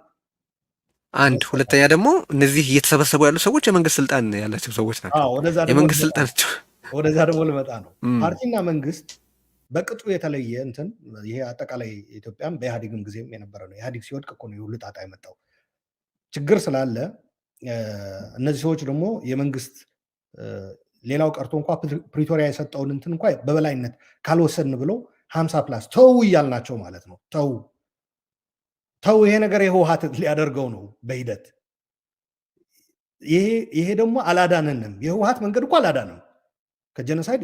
አንድ። ሁለተኛ ደግሞ እነዚህ እየተሰበሰቡ ያሉ ሰዎች የመንግስት ስልጣን ያላቸው ሰዎች ናቸው። የመንግስት ስልጣናቸው ወደዛ ደግሞ ልመጣ ነው። ፓርቲና መንግስት በቅጡ የተለየ እንትን ይሄ አጠቃላይ ኢትዮጵያም በኢህአዴግም ጊዜም የነበረ ነው። ኢህአዴግ ሲወድቅ እኮ ነው ሁሉ ጣጣ የመጣው ችግር ስላለ እነዚህ ሰዎች ደግሞ የመንግስት ሌላው ቀርቶ እንኳ ፕሪቶሪያ የሰጠውን እንትን እንኳ በበላይነት ካልወሰድን ብለው 50+ ተው እያልናቸው ማለት ነው። ተው ይሄ ነገር የህወሓት ሊያደርገው ነው በሂደት ይሄ ደግሞ አላዳንንም። የህወሓት መንገድ እኮ አላዳንም ከጀኖሳይድ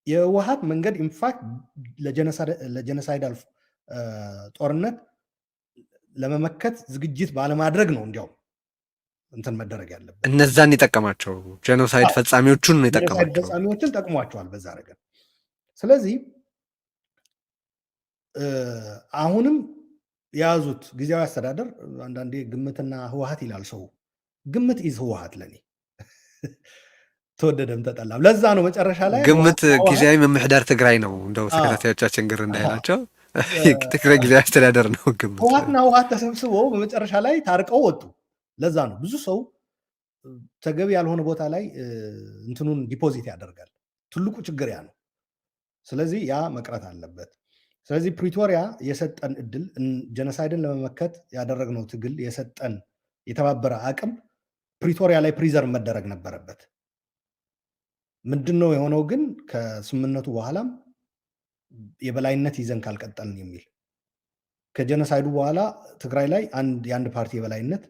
የህወሓት መንገድ ኢንፋክት ለጀኖሳይዳል ጦርነት ለመመከት ዝግጅት ባለማድረግ ነው እንዲያውም እንትን መደረግ ያለበት። እነዛን የጠቀማቸው ጀኖሳይድ ፈጻሚዎቹን ነው የጠቀማቸው። ፈጻሚዎችን ጠቅሟቸዋል በዛ ነገር። ስለዚህ አሁንም የያዙት ጊዜያዊ አስተዳደር አንዳንዴ ግምትና ህወሓት ይላል ሰው። ግምት ኢዝ ህወሓት ለኔ ተወደደም ተጠላም። ለዛ ነው መጨረሻ ላይ ግምት ጊዜያዊ መምሕዳር ትግራይ ነው። እንደው ተከታታዮቻችን ግር እንዳይላቸው ትግራይ ጊዜያዊ አስተዳደር ነው ግምት። ህወሓትና ህወሓት ተሰብስበው በመጨረሻ ላይ ታርቀው ወጡ። ለዛ ነው ብዙ ሰው ተገቢ ያልሆነ ቦታ ላይ እንትኑን ዲፖዚት ያደርጋል። ትልቁ ችግር ያ ነው። ስለዚህ ያ መቅረት አለበት። ስለዚህ ፕሪቶሪያ የሰጠን እድል ጀኖሳይድን ለመመከት ያደረግነው ትግል የሰጠን የተባበረ አቅም ፕሪቶሪያ ላይ ፕሪዘርቭ መደረግ ነበረበት። ምንድነው የሆነው ግን ከስምምነቱ በኋላም የበላይነት ይዘን ካልቀጠልን የሚል ከጀኖሳይዱ በኋላ ትግራይ ላይ የአንድ ፓርቲ የበላይነት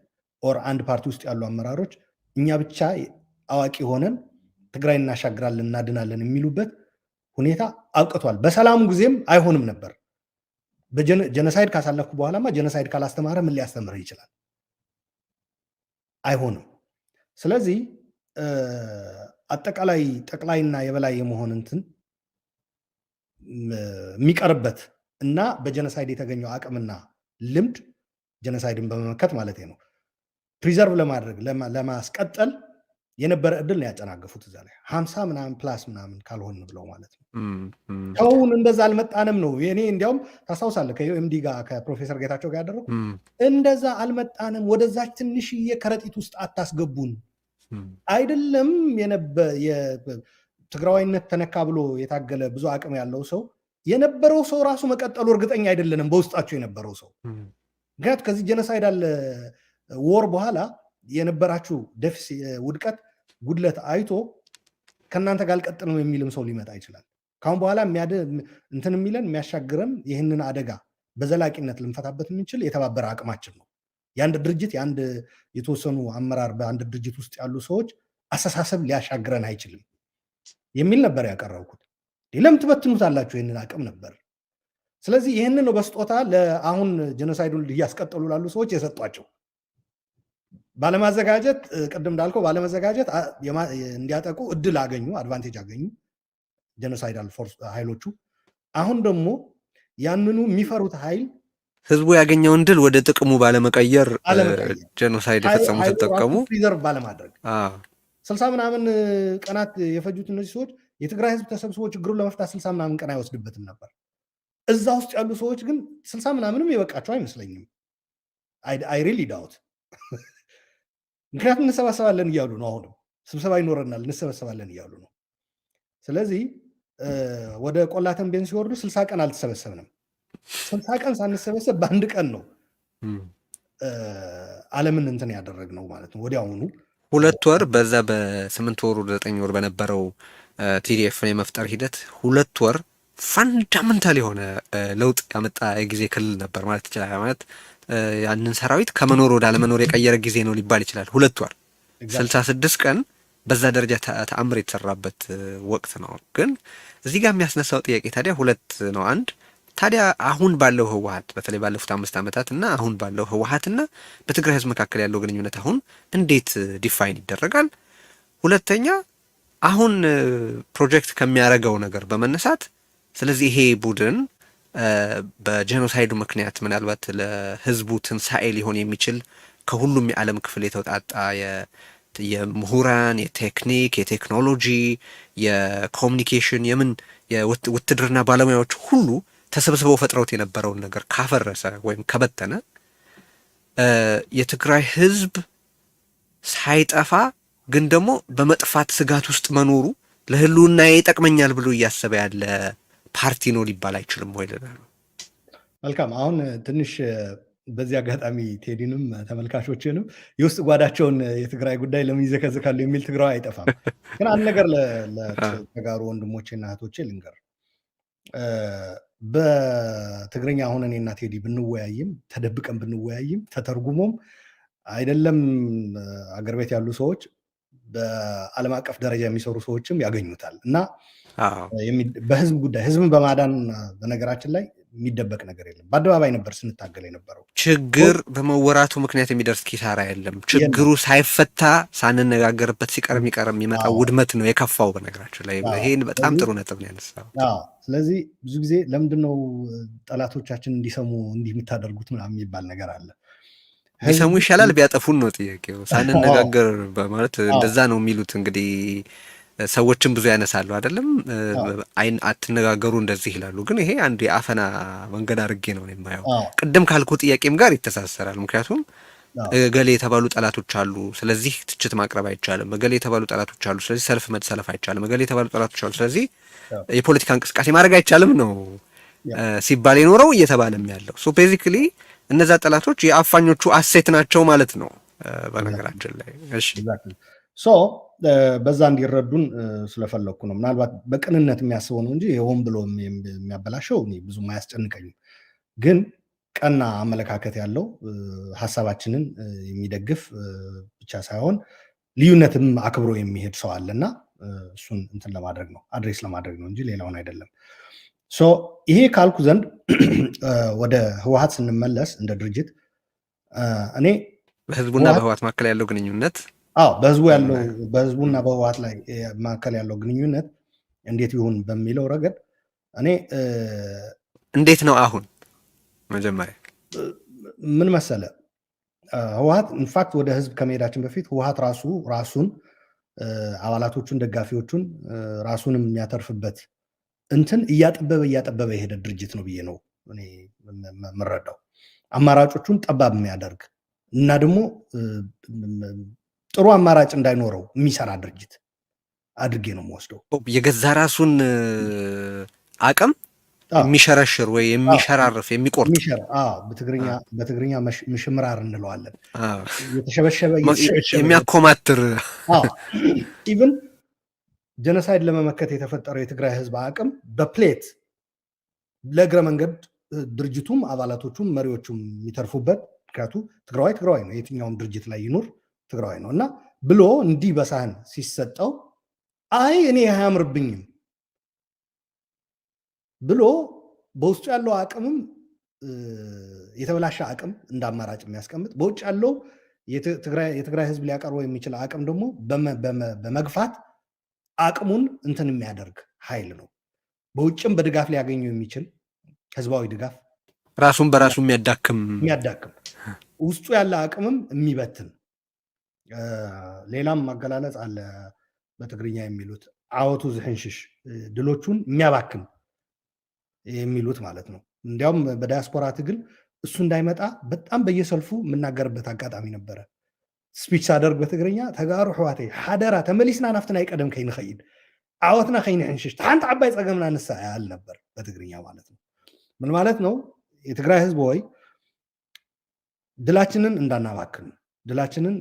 ኦር አንድ ፓርቲ ውስጥ ያሉ አመራሮች እኛ ብቻ አዋቂ ሆነን ትግራይ እናሻግራለን እናድናለን የሚሉበት ሁኔታ አብቅቷል። በሰላሙ ጊዜም አይሆንም ነበር። ጀኖሳይድ ካሳለፍኩ በኋላማ ጀኖሳይድ ካላስተማረ ምን ሊያስተምር ይችላል? አይሆንም። ስለዚህ አጠቃላይ ጠቅላይና የበላይ የመሆን እንትን የሚቀርበት እና በጀኖሳይድ የተገኘው አቅምና ልምድ ጀኖሳይድን በመመከት ማለት ነው ፕሪዘርቭ ለማድረግ ለማስቀጠል የነበረ እድል ነው ያጨናገፉት። እዛ ላይ 50 ምናምን ፕላስ ምናምን ካልሆን ብለው ማለት ነው። ተውን እንደዛ አልመጣንም ነው እኔ እንዲያውም ታስታውሳለህ ከዩኤምዲ ጋር ከፕሮፌሰር ጌታቸው ጋር ያደረጉ እንደዛ አልመጣንም፣ ወደዛች ትንሽዬ ከረጢት ውስጥ አታስገቡን። አይደለም ትግራዋይነት ተነካ ብሎ የታገለ ብዙ አቅም ያለው ሰው የነበረው ሰው ራሱ መቀጠሉ እርግጠኛ አይደለንም፣ በውስጣቸው የነበረው ሰው። ምክንያቱም ከዚህ ጀኖሳይዳል ወር በኋላ የነበራችሁ ውድቀት ጉድለት አይቶ ከእናንተ ጋር አልቀጥልም የሚልም ሰው ሊመጣ ይችላል። ካሁን በኋላ እንትን የሚለን የሚያሻግረን ይህንን አደጋ በዘላቂነት ልንፈታበት የምንችል የተባበረ አቅማችን ነው። የአንድ ድርጅት የአንድ የተወሰኑ አመራር በአንድ ድርጅት ውስጥ ያሉ ሰዎች አስተሳሰብ ሊያሻግረን አይችልም የሚል ነበር ያቀረብኩት። ለምን ትበትኑታላችሁ ይህንን አቅም ነበር። ስለዚህ ይህንን ነው በስጦታ ለአሁን ጀኖሳይዱን እያስቀጠሉ ላሉ ሰዎች የሰጧቸው። ባለማዘጋጀት ቅድም እንዳልከው ባለመዘጋጀት እንዲያጠቁ እድል አገኙ፣ አድቫንቴጅ አገኙ ጀኖሳይዳል ፎርስ ኃይሎቹ። አሁን ደግሞ ያንኑ የሚፈሩት ኃይል ህዝቡ ያገኘውን ድል ወደ ጥቅሙ ባለመቀየር ጀኖሳይድ የፈጸሙ ተጠቀሙ፣ ሪዘርቭ ባለማድረግ 60 ምናምን ቀናት የፈጁት እነዚህ ሰዎች የትግራይ ህዝብ ተሰብስቦ ችግሩን ለመፍታት 60 ምናምን ቀን አይወስድበትም ነበር። እዛ ውስጥ ያሉ ሰዎች ግን 60 ምናምንም የበቃቸው አይመስለኝም። አይ ሪሊ ዳውት ምክንያቱም እንሰባሰባለን እያሉ ነው። አሁንም ስብሰባ ይኖረናል እንሰበሰባለን እያሉ ነው። ስለዚህ ወደ ቆላ ተንቤን ሲወርዱ 60 ቀን አልተሰበሰብንም። 60 ቀን ሳንሰበሰብ በአንድ ቀን ነው ዓለምን እንትን ያደረግነው ማለት ነው። ወዲያውኑ 2 ወር በዛ በ8 ወሩ 9 ወር በነበረው ቲዲኤፍን የመፍጠር ሂደት 2 ወር ፋንዳመንታል የሆነ ለውጥ ያመጣ የጊዜ ክልል ነበር ማለት ይችላል። ማለት ያንን ሰራዊት ከመኖር ወደ አለመኖር የቀየረ ጊዜ ነው ሊባል ይችላል። 2 ወር 66 ቀን በዛ ደረጃ ተአምር የተሰራበት ወቅት ነው። ግን እዚህ ጋር የሚያስነሳው ጥያቄ ታዲያ 2 ነው። አንድ ታዲያ አሁን ባለው ህወሓት በተለይ ባለፉት 5 ዓመታት እና አሁን ባለው ህወሓትና በትግራይ ህዝብ መካከል ያለው ግንኙነት አሁን እንዴት ዲፋይን ይደረጋል? ሁለተኛ አሁን ፕሮጀክት ከሚያደርገው ነገር በመነሳት ስለዚህ ይሄ ቡድን በጄኖሳይዱ ምክንያት ምናልባት ለህዝቡ ትንሣኤ ሊሆን የሚችል ከሁሉም የዓለም ክፍል የተውጣጣ የምሁራን፣ የቴክኒክ፣ የቴክኖሎጂ፣ የኮሚኒኬሽን፣ የውትድርና ባለሙያዎች ሁሉ ተሰብስበው ፈጥረውት የነበረውን ነገር ካፈረሰ ወይም ከበተነ የትግራይ ህዝብ ሳይጠፋ ግን ደግሞ በመጥፋት ስጋት ውስጥ መኖሩ ለህልውና ይጠቅመኛል ብሎ እያሰበ ያለ ፓርቲ ነው ሊባል አይችልም ወይ? መልካም። አሁን ትንሽ በዚህ አጋጣሚ ቴዲንም ተመልካቾችንም የውስጥ ጓዳቸውን የትግራይ ጉዳይ ለምን ይዘከዝካሉ የሚል ትግራዊ አይጠፋም። ግን አንድ ነገር ለተጋሩ ወንድሞቼና እህቶቼ ልንገር። በትግርኛ አሁን እኔና ቴዲ ብንወያይም ተደብቀን ብንወያይም ተተርጉሞም አይደለም አገር ቤት ያሉ ሰዎች በዓለም አቀፍ ደረጃ የሚሰሩ ሰዎችም ያገኙታል እና በህዝብ ጉዳይ ህዝብን በማዳን በነገራችን ላይ የሚደበቅ ነገር የለም። በአደባባይ ነበር ስንታገል የነበረው። ችግር በመወራቱ ምክንያት የሚደርስ ኪሳራ የለም። ችግሩ ሳይፈታ ሳንነጋገርበት ሲቀር የሚመጣው ውድመት ነው የከፋው። በነገራችን ላይ ይሄን በጣም ጥሩ ነጥብ ነው ያነሳው። ስለዚህ ብዙ ጊዜ ለምንድነው ጠላቶቻችን እንዲሰሙ እንዲህ የምታደርጉት ምናምን የሚባል ነገር አለ። ቢሰሙ ይሻላል ቢያጠፉን ነው ጥያቄው። ሳንነጋገር በማለት እንደዛ ነው የሚሉት እንግዲህ ሰዎችም ብዙ ያነሳሉ አይደለም፣ አትነጋገሩ እንደዚህ ይላሉ። ግን ይሄ አንድ የአፈና መንገድ አድርጌ ነው የማየው። ቅድም ካልኩ ጥያቄም ጋር ይተሳሰራል። ምክንያቱም እገሌ የተባሉ ጠላቶች አሉ፣ ስለዚህ ትችት ማቅረብ አይቻልም። እገሌ የተባሉ ጠላቶች አሉ፣ ስለዚህ ሰልፍ መሰለፍ አይቻልም። እገሌ የተባሉ ጠላቶች አሉ፣ ስለዚህ የፖለቲካ እንቅስቃሴ ማድረግ አይቻልም ነው ሲባል የኖረው እየተባለም ያለው። ሶ ቤዚክሊ እነዛ ጠላቶች የአፋኞቹ አሴት ናቸው ማለት ነው በነገራችን ላይ። እሺ በዛ እንዲረዱን ስለፈለግኩ ነው። ምናልባት በቅንነት የሚያስበው ነው እንጂ የሆን ብሎ የሚያበላሸው ብዙም አያስጨንቀኝም። ግን ቀና አመለካከት ያለው ሀሳባችንን የሚደግፍ ብቻ ሳይሆን ልዩነትም አክብሮ የሚሄድ ሰው አለና እሱን እንትን ለማድረግ ነው አድሬስ ለማድረግ ነው እንጂ ሌላውን አይደለም። ይሄ ካልኩ ዘንድ ወደ ህወሓት ስንመለስ እንደ ድርጅት እኔ በህዝቡና በህወሓት መካከል ያለው ግንኙነት በህዝቡና በህወሓት ላይ መካከል ያለው ግንኙነት እንዴት ይሁን በሚለው ረገድ እኔ እንዴት ነው አሁን መጀመሪያ ምን መሰለ ህወሓት ኢንፋክት ወደ ህዝብ ከመሄዳችን በፊት ህወሓት ራሱን አባላቶቹን ደጋፊዎቹን ራሱንም የሚያተርፍበት እንትን እያጠበበ የሄደ ድርጅት ነው ብዬ ነው እኔ የምረዳው። አማራጮቹን ጠባብ የሚያደርግ እና ደግሞ ጥሩ አማራጭ እንዳይኖረው የሚሰራ ድርጅት አድርጌ ነው የምወስደው። የገዛ ራሱን አቅም የሚሸረሽር ወይ የሚሸራርፍ የሚቆርጥ በትግርኛ ምሽምራር እንለዋለን። የተሸበሸበ የሚያኮማትር ኢቭን ጀኖሳይድ ለመመከት የተፈጠረው የትግራይ ህዝብ አቅም በፕሌት ለእግረ መንገድ ድርጅቱም አባላቶቹም መሪዎቹም የሚተርፉበት ምክንያቱ ትግራዋይ ነው፣ የትኛውም ድርጅት ላይ ይኑር ትግራዋይ ነው እና ብሎ እንዲህ በሳህን ሲሰጠው አይ እኔ አያምርብኝም ብሎ በውስጡ ያለው አቅምም የተበላሸ አቅም እንደ አማራጭ የሚያስቀምጥ በውጭ ያለው የትግራይ ህዝብ ሊያቀርበው የሚችል አቅም ደግሞ በመግፋት አቅሙን እንትን የሚያደርግ ኃይል ነው። በውጭም በድጋፍ ሊያገኘው የሚችል ህዝባዊ ድጋፍ ራሱን በራሱ የሚያዳክም ውስጡ ያለ አቅምም የሚበትን ሌላም አገላለጽ አለ በትግርኛ የሚሉት አወቱ ዝሕንሽሽ ድሎቹን የሚያባክን የሚሉት ማለት ነው። እንዲያውም በዳያስፖራ ትግል እሱ እንዳይመጣ በጣም በየሰልፉ የምናገርበት አጋጣሚ ነበረ። ስፒች ሳደርግ በትግርኛ ተጋሩ ሕዋተይ ሓደራ ተመሊስና ናፍትና ይቀደም ከይንኸይድ ዓወትና ከይንሕንሽሽ ሓንቲ ዓባይ ፀገምና ንሳ ያል ነበር በትግርኛ ማለት ነው። ምን ማለት ነው? የትግራይ ህዝብ ወይ ድላችንን እንዳናባክን፣ ድላችንን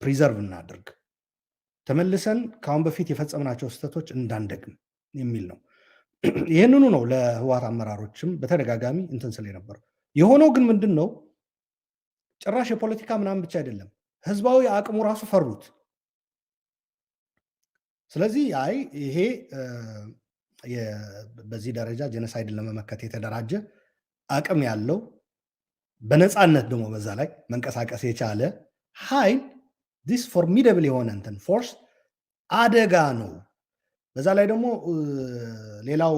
ፕሪዘርቭ እናድርግ፣ ተመልሰን ከአሁን በፊት የፈጸምናቸው ስህተቶች እንዳንደግም የሚል ነው። ይህንኑ ነው ለህወሓት አመራሮችም በተደጋጋሚ እንትን ስለ የነበረው። የሆነው ግን ምንድን ነው? ጭራሽ የፖለቲካ ምናምን ብቻ አይደለም፣ ህዝባዊ አቅሙ ራሱ ፈሩት። ስለዚህ አይ ይሄ በዚህ ደረጃ ጀኖሳይድን ለመመከት የተደራጀ አቅም ያለው በነፃነት ደግሞ በዛ ላይ መንቀሳቀስ የቻለ ኃይል ዲስ ፎርሚደብል የሆነ እንትን ፎርስ አደጋ ነው። በዛ ላይ ደግሞ ሌላው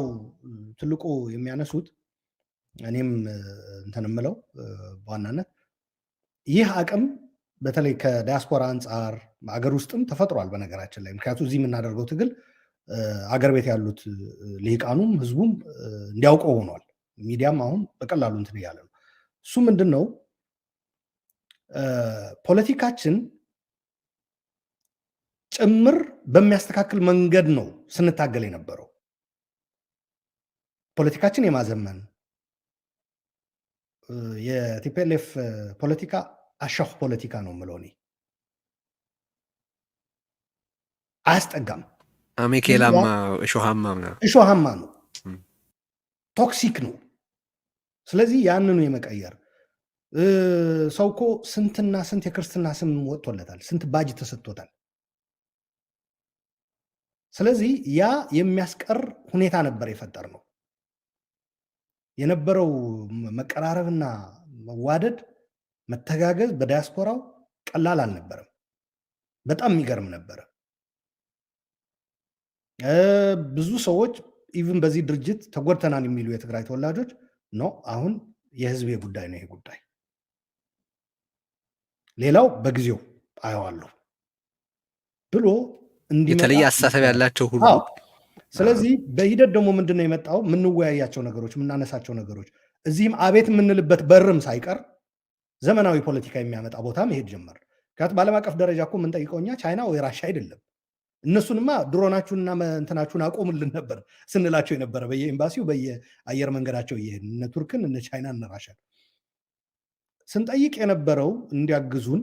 ትልቁ የሚያነሱት እኔም እንትን የምለው በዋናነት ይህ አቅም በተለይ ከዲያስፖራ አንጻር አገር ውስጥም ተፈጥሯል በነገራችን ላይ። ምክንያቱም እዚህ የምናደርገው ትግል አገር ቤት ያሉት ልሂቃኑም ህዝቡም እንዲያውቀው ሆኗል። ሚዲያም አሁን በቀላሉ እንትን እያለ ነው። እሱ ምንድን ነው? ፖለቲካችን ጭምር በሚያስተካክል መንገድ ነው ስንታገል የነበረው። ፖለቲካችን የማዘመን የቲፒኤልኤፍ ፖለቲካ አሻሁ ፖለቲካ ነው የምለው እኔ። አያስጠጋም። አሜኬላማ እሾሃማ ነው፣ ቶክሲክ ነው። ስለዚህ ያንኑ የመቀየር ሰው እኮ ስንትና ስንት የክርስትና ስም ወጥቶለታል፣ ስንት ባጅ ተሰጥቶታል። ስለዚህ ያ የሚያስቀር ሁኔታ ነበር የፈጠር ነው። የነበረው መቀራረብና መዋደድ መተጋገዝ በዲያስፖራው ቀላል አልነበረም። በጣም የሚገርም ነበረ። ብዙ ሰዎች ኢቭን በዚህ ድርጅት ተጎድተናል የሚሉ የትግራይ ተወላጆች ነው አሁን የህዝቤ ጉዳይ ነው ይሄ ጉዳይ፣ ሌላው በጊዜው አየዋለሁ ብሎ የተለየ አስተሳሰብ ያላቸው ሁሉ። ስለዚህ በሂደት ደግሞ ምንድነው የመጣው? የምንወያያቸው ነገሮች፣ የምናነሳቸው ነገሮች እዚህም አቤት የምንልበት በርም ሳይቀር ዘመናዊ ፖለቲካ የሚያመጣ ቦታ መሄድ ጀመር። ምክንያቱም በዓለም አቀፍ ደረጃ እኮ የምንጠይቀው እኛ ቻይና ወይ ራሻ አይደለም። እነሱንማ ድሮናችሁንና እንትናችሁን አቆሙልን ነበር ስንላቸው የነበረ በየኤምባሲው በየአየር መንገዳቸው እየሄድን እነ ቱርክን እነ ቻይና እነ ራሻን ስንጠይቅ የነበረው እንዲያግዙን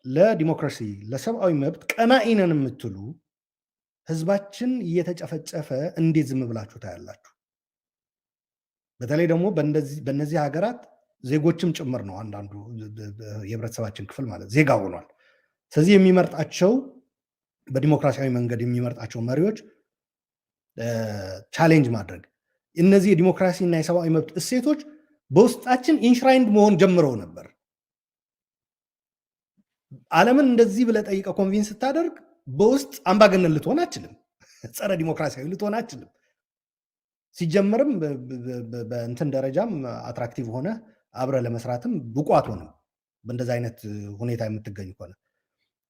ለዲሞክራሲ ለሰብአዊ መብት ቀናኢ ነን የምትሉ ህዝባችን እየተጨፈጨፈ እንዴት ዝም ብላችሁ ታያላችሁ? በተለይ ደግሞ በእነዚህ ሀገራት ዜጎችም ጭምር ነው አንዳንዱ የህብረተሰባችን ክፍል ማለት ዜጋ ሆኗል። ስለዚህ የሚመርጣቸው በዲሞክራሲያዊ መንገድ የሚመርጣቸው መሪዎች ቻሌንጅ ማድረግ እነዚህ የዲሞክራሲ እና የሰብአዊ መብት እሴቶች በውስጣችን ኢንሽራይንድ መሆን ጀምረው ነበር። ዓለምን እንደዚህ ብለህ ጠይቀህ ኮንቪንስ ስታደርግ በውስጥ አምባገነን ልትሆን አችልም፣ ጸረ ዲሞክራሲያዊ ልትሆን አችልም። ሲጀመርም በእንትን ደረጃም አትራክቲቭ ሆነ አብረ ለመስራትም ብቁ አትሆንም በእንደዚህ አይነት ሁኔታ የምትገኝ ከሆነ።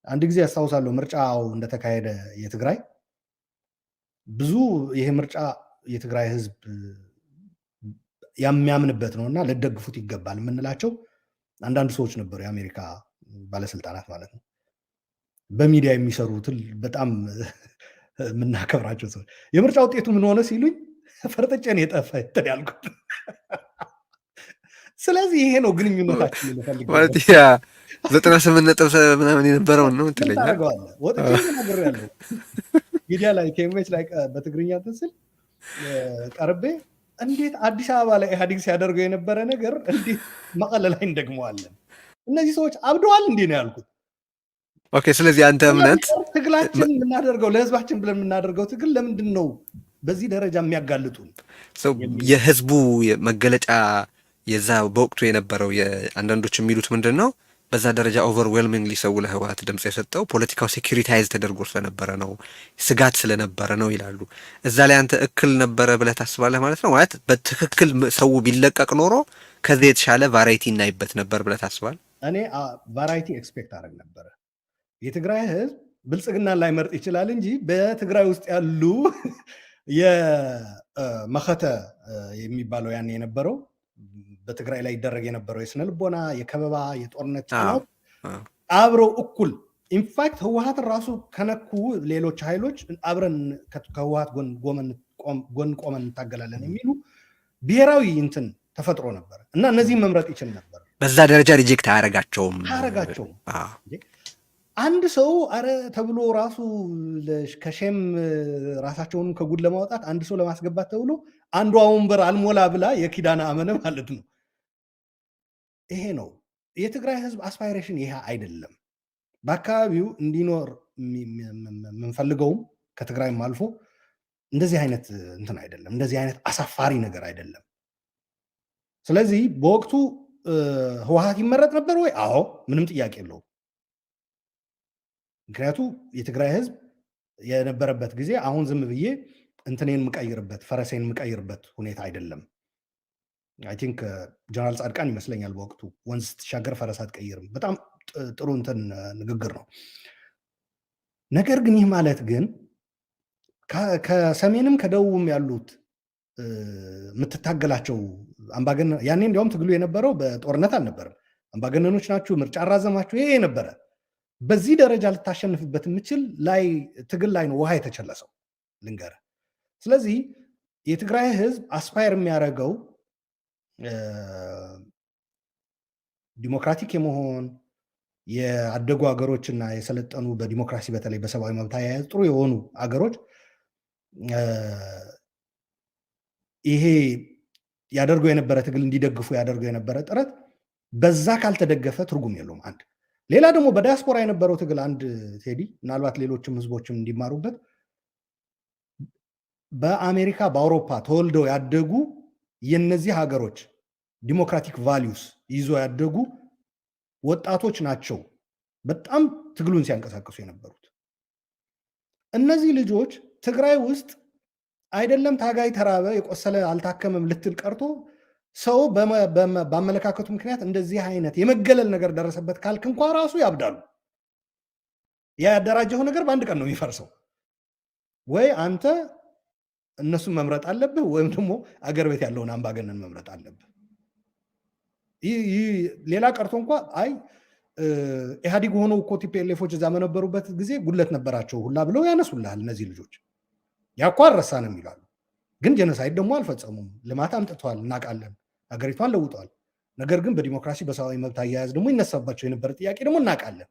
አንድ ጊዜ ያስታውሳለሁ ምርጫው እንደተካሄደ የትግራይ ብዙ ይሄ ምርጫ የትግራይ ህዝብ የሚያምንበት ነውና ልደግፉት ይገባል የምንላቸው አንዳንድ ሰዎች ነበሩ፣ የአሜሪካ ባለስልጣናት ማለት ነው። በሚዲያ የሚሰሩትን በጣም የምናከብራቸው ሰዎች የምርጫ ውጤቱ ምን ሆነ ሲሉኝ ፈርጥጬን የጠፋ እንትን ያልኩት። ስለዚህ ይሄ ነው ግንኙነታችን። ልፈልግ ማለት ያ 98 ምናምን የነበረውን ነው ትለኛለህ። ታደርገዋለህ። ወጥቼ ተናግሬያለሁ ሚዲያ ላይ ኬምቤች ላይ በትግርኛ ትስል ቀርቤ እንዴት አዲስ አበባ ላይ ኢህአዴግ ሲያደርገው የነበረ ነገር እንዴት መቀለ ላይ እንደግመዋለን? እነዚህ ሰዎች አብደዋል እንዴ ነው ያልኩት። ኦኬ። ስለዚህ አንተ እምነት ትግላችን የምናደርገው ለህዝባችን ብለን የምናደርገው ትግል ለምንድን ነው በዚህ ደረጃ የሚያጋልጡን? የህዝቡ መገለጫ የዛ በወቅቱ የነበረው አንዳንዶች የሚሉት ምንድን ነው በዛ ደረጃ ኦቨርዌልሚንግሊ ሰው ለህወሓት ድምፅ የሰጠው ፖለቲካው ሴኩሪታይዝ ተደርጎ ስለነበረ ነው፣ ስጋት ስለነበረ ነው ይላሉ። እዛ ላይ አንተ እክል ነበረ ብለህ ታስባለህ ማለት ነው? ማለት በትክክል ሰው ቢለቀቅ ኖሮ ከዚህ የተሻለ ቫራይቲ እናይበት ነበር ብለህ ታስባለህ? እኔ ቫራይቲ ኤክስፔክት አደረግ ነበረ። የትግራይ ህዝብ ብልጽግናን ላይ መርጥ ይችላል እንጂ በትግራይ ውስጥ ያሉ የመኸተ የሚባለው ያን የነበረው በትግራይ ላይ ይደረግ የነበረው የስነ ልቦና የከበባ የጦርነት ጫናው አብረው እኩል ኢንፋክት ህወሓትን ራሱ ከነኩ ሌሎች ኃይሎች አብረን ከህወሓት ጎን ቆመን እንታገላለን የሚሉ ብሔራዊ እንትን ተፈጥሮ ነበር እና እነዚህም መምረጥ ይችል ነበር። በዛ ደረጃ ሪጀክት አያረጋቸውም። አንድ ሰው አረ ተብሎ ራሱ ከሼም ራሳቸውን ከጉድ ለማውጣት አንድ ሰው ለማስገባት ተብሎ አንዷ ወንበር አልሞላ ብላ የኪዳነ አመነ ማለት ነው። ይሄ ነው የትግራይ ህዝብ አስፓይሬሽን። ይሄ አይደለም በአካባቢው እንዲኖር የምንፈልገውም ከትግራይም አልፎ እንደዚህ አይነት እንትን አይደለም፣ እንደዚህ አይነት አሳፋሪ ነገር አይደለም። ስለዚህ በወቅቱ ህወሓት ይመረጥ ነበር ወይ? አዎ፣ ምንም ጥያቄ የለውም። ምክንያቱ የትግራይ ህዝብ የነበረበት ጊዜ አሁን ዝም ብዬ እንትኔን የምቀይርበት ፈረሴን የምቀይርበት ሁኔታ አይደለም። አይ ቲንክ ጀነራል ጻድቃን ይመስለኛል በወቅቱ ወንዝ ስትሻገር ፈረስ አትቀይርም። በጣም ጥሩ እንትን ንግግር ነው። ነገር ግን ይህ ማለት ግን ከሰሜንም ከደቡብም ያሉት የምትታገላቸው አምባገነን ያኔ እንዲያውም ትግሉ የነበረው በጦርነት አልነበረም። አምባገነኖች ናችሁ፣ ምርጫ አራዘማችሁ፣ ይሄ ነበረ። በዚህ ደረጃ ልታሸንፍበት የምችል ላይ ትግል ላይ ነው ውሃ የተቸለሰው ልንገርህ። ስለዚህ የትግራይ ህዝብ አስፓየር የሚያደርገው ዲሞክራቲክ የመሆን የአደጉ ሀገሮችና የሰለጠኑ በዲሞክራሲ በተለይ በሰብአዊ መብት አያያዝ ጥሩ የሆኑ ሀገሮች ይሄ ያደርገው የነበረ ትግል እንዲደግፉ ያደርገው የነበረ ጥረት በዛ ካልተደገፈ ትርጉም የለውም። አንድ ሌላ ደግሞ በዲያስፖራ የነበረው ትግል አንድ ቴዲ ምናልባት ሌሎችም ህዝቦችም እንዲማሩበት በአሜሪካ በአውሮፓ ተወልደው ያደጉ የነዚህ ሀገሮች ዲሞክራቲክ ቫሊዩስ ይዞ ያደጉ ወጣቶች ናቸው በጣም ትግሉን ሲያንቀሳቀሱ የነበሩት። እነዚህ ልጆች ትግራይ ውስጥ አይደለም ታጋይ ተራበ የቆሰለ አልታከመም ልትል ቀርቶ ሰው በአመለካከቱ ምክንያት እንደዚህ አይነት የመገለል ነገር ደረሰበት ካልክ እንኳ ራሱ ያብዳሉ። ያደራጀው ነገር በአንድ ቀን ነው የሚፈርሰው። ወይ አንተ እነሱን መምረጥ አለብህ ወይም ደግሞ አገር ቤት ያለውን አምባገነን መምረጥ አለብህ። ሌላ ቀርቶ እንኳ አይ ኢህአዲግ ሆነው እኮ ቲፒኤልኤፎች እዛ በነበሩበት ጊዜ ጉድለት ነበራቸው ሁላ ብለው ያነሱልሃል። እነዚህ ልጆች ያኳ አልረሳንም ይላሉ። ግን ጀነሳይድ ደግሞ አልፈጸሙም። ልማት አምጥተዋል፣ እናውቃለን። ሀገሪቷን ለውጠዋል። ነገር ግን በዲሞክራሲ በሰብአዊ መብት አያያዝ ደግሞ ይነሳባቸው የነበረ ጥያቄ ደግሞ እናውቃለን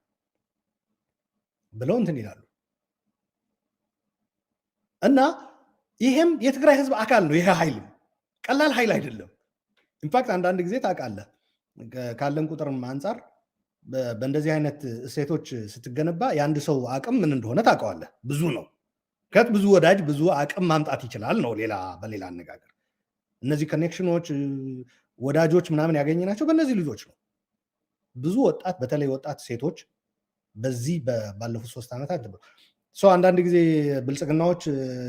ብለው እንትን ይላሉ። እና ይሄም የትግራይ ህዝብ አካል ነው። ይሄ ኃይል ቀላል ኃይል አይደለም። ኢንፋክት አንዳንድ ጊዜ ታውቃለህ ካለን ቁጥርም አንጻር በእንደዚህ አይነት እሴቶች ስትገነባ የአንድ ሰው አቅም ምን እንደሆነ ታውቀዋለህ። ብዙ ነው። ብዙ ወዳጅ ብዙ አቅም ማምጣት ይችላል ነው። በሌላ አነጋገር እነዚህ ኮኔክሽኖች ወዳጆች ምናምን ያገኘናቸው በእነዚህ ልጆች ነው። ብዙ ወጣት በተለይ ወጣት ሴቶች በዚህ ባለፉት 3 ዓመታት አንዳንድ ጊዜ ብልጽግናዎች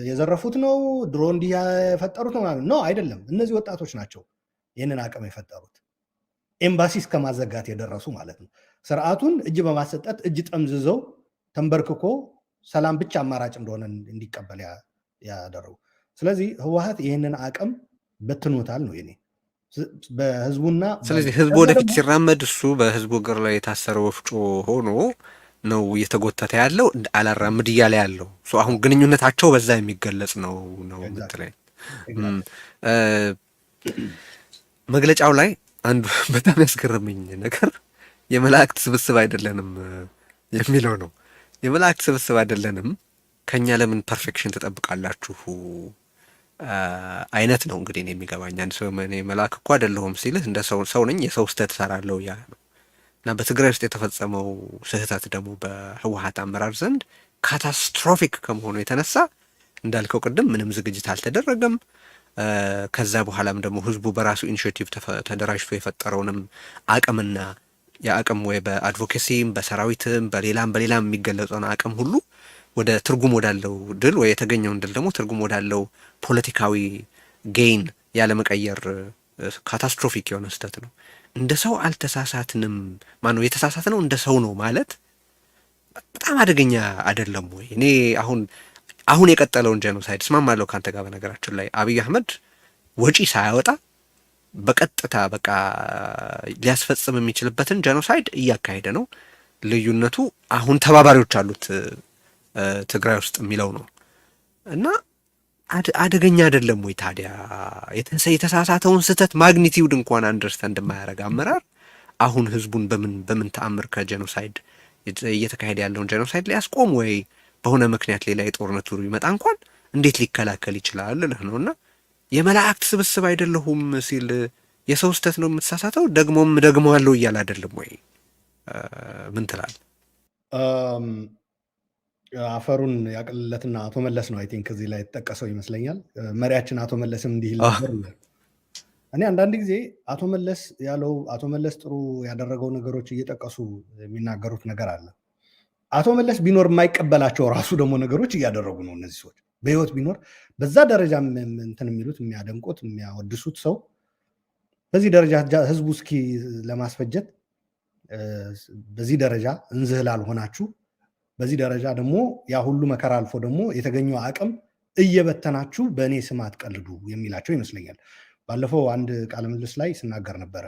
የዘረፉት ነው ድሮ እንዲህ የፈጠሩት ነው ነው አይደለም። እነዚህ ወጣቶች ናቸው ይህንን አቅም የፈጠሩት ኤምባሲ እስከ ማዘጋት የደረሱ ማለት ነው። ስርዓቱን እጅ በማሰጠት እጅ ጠምዝዘው ተንበርክኮ ሰላም ብቻ አማራጭ እንደሆነ እንዲቀበል ያደረጉ። ስለዚህ ህወሓት ይህንን አቅም በትኖታል ነው የኔ በህዝቡና ስለዚህ ህዝቡ ወደፊት ሲራመድ እሱ በህዝቡ እግር ላይ የታሰረ ወፍጮ ሆኖ ነው እየተጎተተ ያለው አላራምድ እያለ ያለው። አሁን ግንኙነታቸው በዛ የሚገለጽ ነው ምትለኝ። መግለጫው ላይ አንዱ በጣም ያስገረመኝ ነገር የመላእክት ስብስብ አይደለንም የሚለው ነው። የመላእክት ስብስብ አይደለንም፣ ከኛ ለምን ፐርፌክሽን ትጠብቃላችሁ አይነት ነው እንግዲህ እኔ የሚገባኝ። አንድ ሰው እኔ መልአክ እኮ አይደለሁም ሲልህ እንደ ሰው ነኝ፣ የሰው ስህተት እሰራለሁ እያለ ነው። እና በትግራይ ውስጥ የተፈጸመው ስህተት ደግሞ በህወሓት አመራር ዘንድ ካታስትሮፊክ ከመሆኑ የተነሳ እንዳልከው ቅድም ምንም ዝግጅት አልተደረገም። ከዛ በኋላም ደግሞ ህዝቡ በራሱ ኢኒሽቲቭ ተደራጅቶ የፈጠረውንም አቅምና የአቅም ወይ በአድቮኬሲም በሰራዊትም በሌላም የሚገለጸውን አቅም ሁሉ ወደ ትርጉም ወዳለው ድል ወይ የተገኘውን ድል ደግሞ ትርጉም ወዳለው ፖለቲካዊ ጌይን ያለመቀየር ካታስትሮፊክ የሆነ ስህተት ነው። እንደ ሰው አልተሳሳትንም፣ ማነው የተሳሳትነው እንደ ሰው ነው ማለት በጣም አደገኛ አይደለም ወይ? እኔ አሁን የቀጠለውን ጄኖሳይድ እስማማለሁ ካንተ ጋር። በነገራችን ላይ አብይ አህመድ ወጪ ሳያወጣ በቀጥታ በቃ ሊያስፈጽም የሚችልበትን ጄኖሳይድ እያካሄደ ነው። ልዩነቱ አሁን ተባባሪዎች አሉት ትግራይ ውስጥ የሚለው ነው። እና አደገኛ አይደለም ወይ ታዲያ? የተሳሳተውን ስህተት ማግኒቲዩድ እንኳን አንደርስታንድ የማያደርግ አመራር አሁን ህዝቡን በምን ተአምር ከጄኖሳይድ እየተካሄደ ያለውን ጄኖሳይድ ሊያስቆም ወይ በሆነ ምክንያት ሌላ የጦርነት ዙር ቢመጣ እንኳን እንዴት ሊከላከል ይችላል ልህ ነው። እና የመላእክት ስብስብ አይደለሁም ሲል የሰው ስህተት ነው የምትሳሳተው ደግሞ አለው እያለ አይደለም ወይ? ምን ትላል? አፈሩን ያቅልለትና አቶ መለስ ነው አይ ቲንክ እዚህ ላይ የተጠቀሰው ይመስለኛል። መሪያችን አቶ መለስም እንዲህ ይል ነበር። እኔ አንዳንድ ጊዜ አቶ መለስ ጥሩ ያደረገው ነገሮች እየጠቀሱ የሚናገሩት ነገር አለ። አቶ መለስ ቢኖር የማይቀበላቸው ራሱ ደግሞ ነገሮች እያደረጉ ነው። እነዚህ ሰዎች በህይወት ቢኖር በዛ ደረጃ እንትን የሚሉት የሚያደንቁት የሚያወድሱት ሰው በዚህ ደረጃ ህዝቡ እስኪ ለማስፈጀት በዚህ ደረጃ እንዝህላል ሆናችሁ በዚህ ደረጃ ደግሞ ያ ሁሉ መከራ አልፎ ደግሞ የተገኘው አቅም እየበተናችሁ በእኔ ስም አትቀልዱ የሚላቸው ይመስለኛል። ባለፈው አንድ ቃለ ምልልስ ላይ ስናገር ነበረ።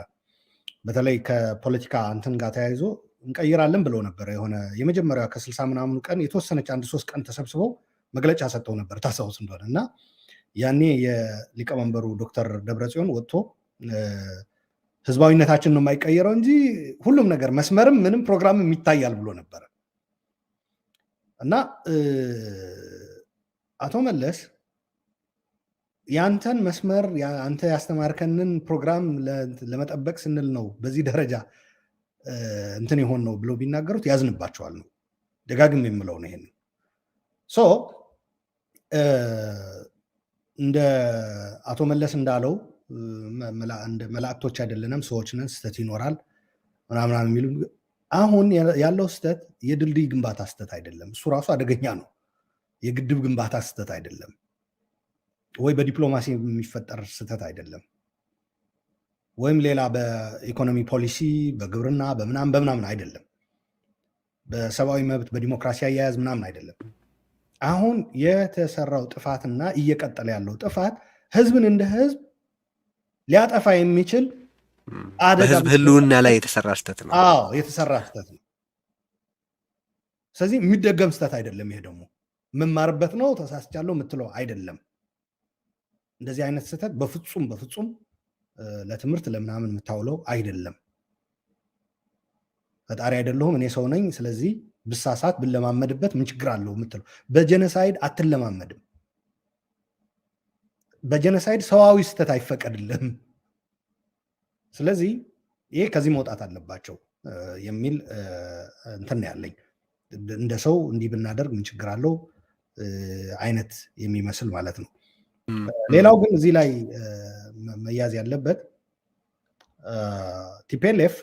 በተለይ ከፖለቲካ እንትን ጋር ተያይዞ እንቀይራለን ብለው ነበረ። የሆነ የመጀመሪያ ከ60 ምናምኑ ቀን የተወሰነች 1-3 ቀን ተሰብስበው መግለጫ ሰጥተው ነበር ታስታውስ እንደሆነ። እና ያኔ የሊቀመንበሩ ዶክተር ደብረጽዮን ወጥቶ ህዝባዊነታችን ነው የማይቀየረው እንጂ ሁሉም ነገር መስመርም ምንም ፕሮግራምም ይታያል ብሎ ነበረ። እና አቶ መለስ ያንተን መስመር አንተ ያስተማርከንን ፕሮግራም ለመጠበቅ ስንል ነው በዚህ ደረጃ እንትን የሆን ነው ብሎ ቢናገሩት ያዝንባቸዋል ነው ደጋግም የምለው ነው። ይሄን እንደ አቶ መለስ እንዳለው እንደ መላእክቶች አይደለንም፣ ሰዎች ነን፣ ስህተት ይኖራል ምናምን የሚሉ አሁን ያለው ስህተት የድልድይ ግንባታ ስህተት አይደለም። እሱ ራሱ አደገኛ ነው። የግድብ ግንባታ ስህተት አይደለም፣ ወይ በዲፕሎማሲ የሚፈጠር ስህተት አይደለም፣ ወይም ሌላ በኢኮኖሚ ፖሊሲ በግብርና በምናምን አይደለም፣ በሰብአዊ መብት በዲሞክራሲ አያያዝ ምናምን አይደለም። አሁን የተሰራው ጥፋትና እየቀጠለ ያለው ጥፋት ህዝብን እንደ ህዝብ ሊያጠፋ የሚችል በህዝብ ህልውና ላይ የተሰራ ስህተት ነው። የተሰራ ስህተት ነው። ስለዚህ የሚደገም ስህተት አይደለም። ይሄ ደግሞ የምማርበት ነው፣ ተሳስቻለሁ የምትለው አይደለም። እንደዚህ አይነት ስህተት በፍጹም ለትምህርት ለምናምን የምታውለው አይደለም። ፈጣሪ አይደለሁም እኔ ሰው ነኝ፣ ስለዚህ ብሳሳት ብለማመድበት ምን ችግር አለው የምትለው በጀነሳይድ አትለማመድም። በጀነሳይድ ሰዋዊ ስህተት አይፈቀድልም። ስለዚህ ይሄ ከዚህ መውጣት አለባቸው የሚል እንትን ያለኝ እንደ ሰው እንዲህ ብናደርግ ምን ችግር አለው አይነት የሚመስል ማለት ነው። ሌላው ግን እዚህ ላይ መያዝ ያለበት ቲፒኤልኤፍ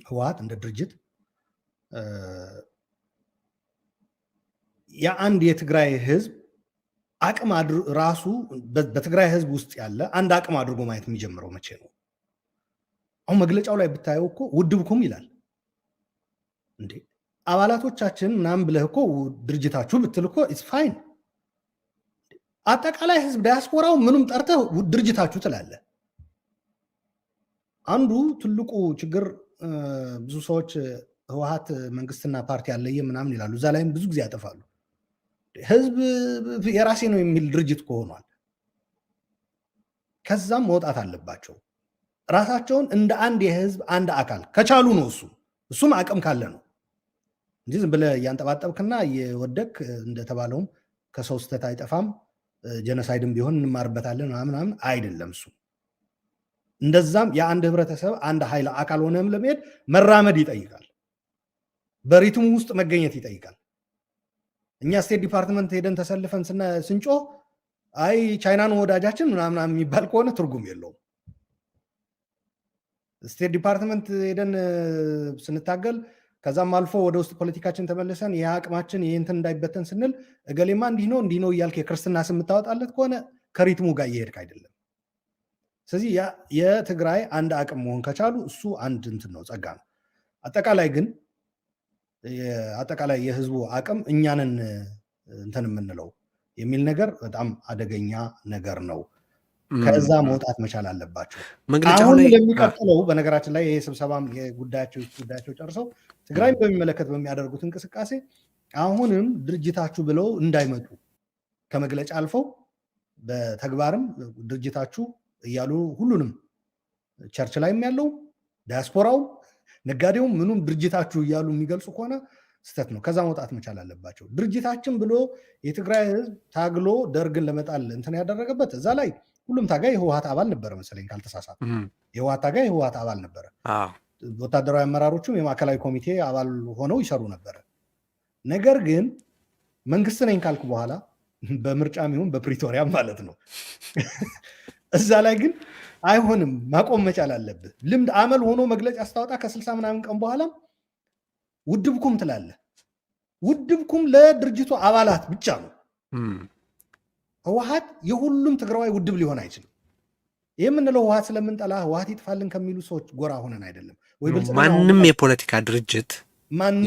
ህወሓት እንደ ድርጅት የአንድ የትግራይ ህዝብ አቅም ራሱ በትግራይ ህዝብ ውስጥ ያለ አንድ አቅም አድርጎ ማየት የሚጀምረው መቼ ነው? አሁን መግለጫው ላይ ብታየው እኮ ውድብኩም ይላል። እንዴ አባላቶቻችን ምናምን ብለህ እኮ ድርጅታችሁ ብትል እኮ ኢትስ ፋይን። አጠቃላይ ህዝብ ዲያስፖራው ምንም ጠርተህ ድርጅታችሁ ትላለህ። አንዱ ትልቁ ችግር ብዙ ሰዎች ህወሓት መንግስትና ፓርቲ አለየ ምናምን ይላሉ። እዛ ላይም ብዙ ጊዜ ያጠፋሉ። ህዝብ የራሴ ነው የሚል ድርጅት ከሆኗል ከዛም መውጣት አለባቸው። ራሳቸውን እንደ አንድ የህዝብ አንድ አካል ከቻሉ ነው እሱም አቅም ካለ ነው እንጂ ዝም ብለህ እያንጠባጠብክና እየወደክ እንደተባለውም ከሰው ስተት አይጠፋም ጀነሳይድም ቢሆን እንማርበታለን ምናምን አይደለም። እሱ እንደዛም የአንድ ህብረተሰብ አንድ ኃይል አካል ሆነም ለመሄድ መራመድ ይጠይቃል። በሪትሙ ውስጥ መገኘት ይጠይቃል። እኛ ስቴት ዲፓርትመንት ሄደን ተሰልፈን ስንጮ አይ ቻይናን ወዳጃችን ምናምን የሚባል ከሆነ ትርጉም የለውም። ስቴት ዲፓርትመንት ሄደን ስንታገል ከዛም አልፎ ወደ ውስጥ ፖለቲካችን ተመልሰን ይህ አቅማችን ይህ እንትን እንዳይበተን ስንል እገሌማ እንዲህ ነው እያልክ የክርስትና ስም የምታወጣለት ከሆነ ከሪትሙ ጋር እየሄድክ አይደለም። ስለዚህ የትግራይ አንድ አቅም መሆን ከቻሉ እሱ አንድ እንትን ነው፣ ጸጋ ነው። አጠቃላይ ግን አጠቃላይ የህዝቡ አቅም እኛንን እንትን የምንለው የሚል ነገር በጣም አደገኛ ነገር ነው። ከዛ መውጣት መቻል አለባቸው። አሁን ለሚቀጥለው በነገራችን ላይ ይሄ ስብሰባም ጉዳያቸው ጨርሰው ትግራይን በሚመለከት በሚያደርጉት እንቅስቃሴ አሁንም ድርጅታችሁ ብለው እንዳይመጡ ከመግለጫ አልፈው በተግባርም ድርጅታችሁ እያሉ ሁሉንም ቸርች ላይም ያለው ዲያስፖራውም ነጋዴውም ምኑም ድርጅታችሁ እያሉ የሚገልጹ ከሆነ ስተት ነው። ከዛ መውጣት መቻል አለባቸው። ድርጅታችን ብሎ የትግራይ ህዝብ ታግሎ ደርግን ለመጣል እንትን ያደረገበት እዛ ላይ ሁሉም ታጋይ የህወሓት አባል ነበረ መሰለኝ ካልተሳሳት። የህወሓት ታጋይ የህወሓት አባል ነበረ። ወታደራዊ አመራሮቹም የማዕከላዊ ኮሚቴ አባል ሆነው ይሰሩ ነበረ። ነገር ግን መንግስት ነኝ ካልኩ በኋላ በምርጫም ይሁን በፕሪቶሪያም ማለት ነው እዛ ላይ ግን አይሆንም፣ ማቆም መቻል አለብህ። ልምድ አመል ሆኖ መግለጫ አስታወጣ ከ60 ምናምን ቀን በኋላም ውድብኩም ትላለህ። ውድብኩም ለድርጅቱ አባላት ብቻ ነው። ህወሓት የሁሉም ትግራዋይ ውድብ ሊሆን አይችልም። ይህ የምንለው ህወሓት ስለምንጠላ ህወሓት ይጥፋልን ከሚሉ ሰዎች ጎራ ሆነን አይደለም። ማንም የፖለቲካ ድርጅት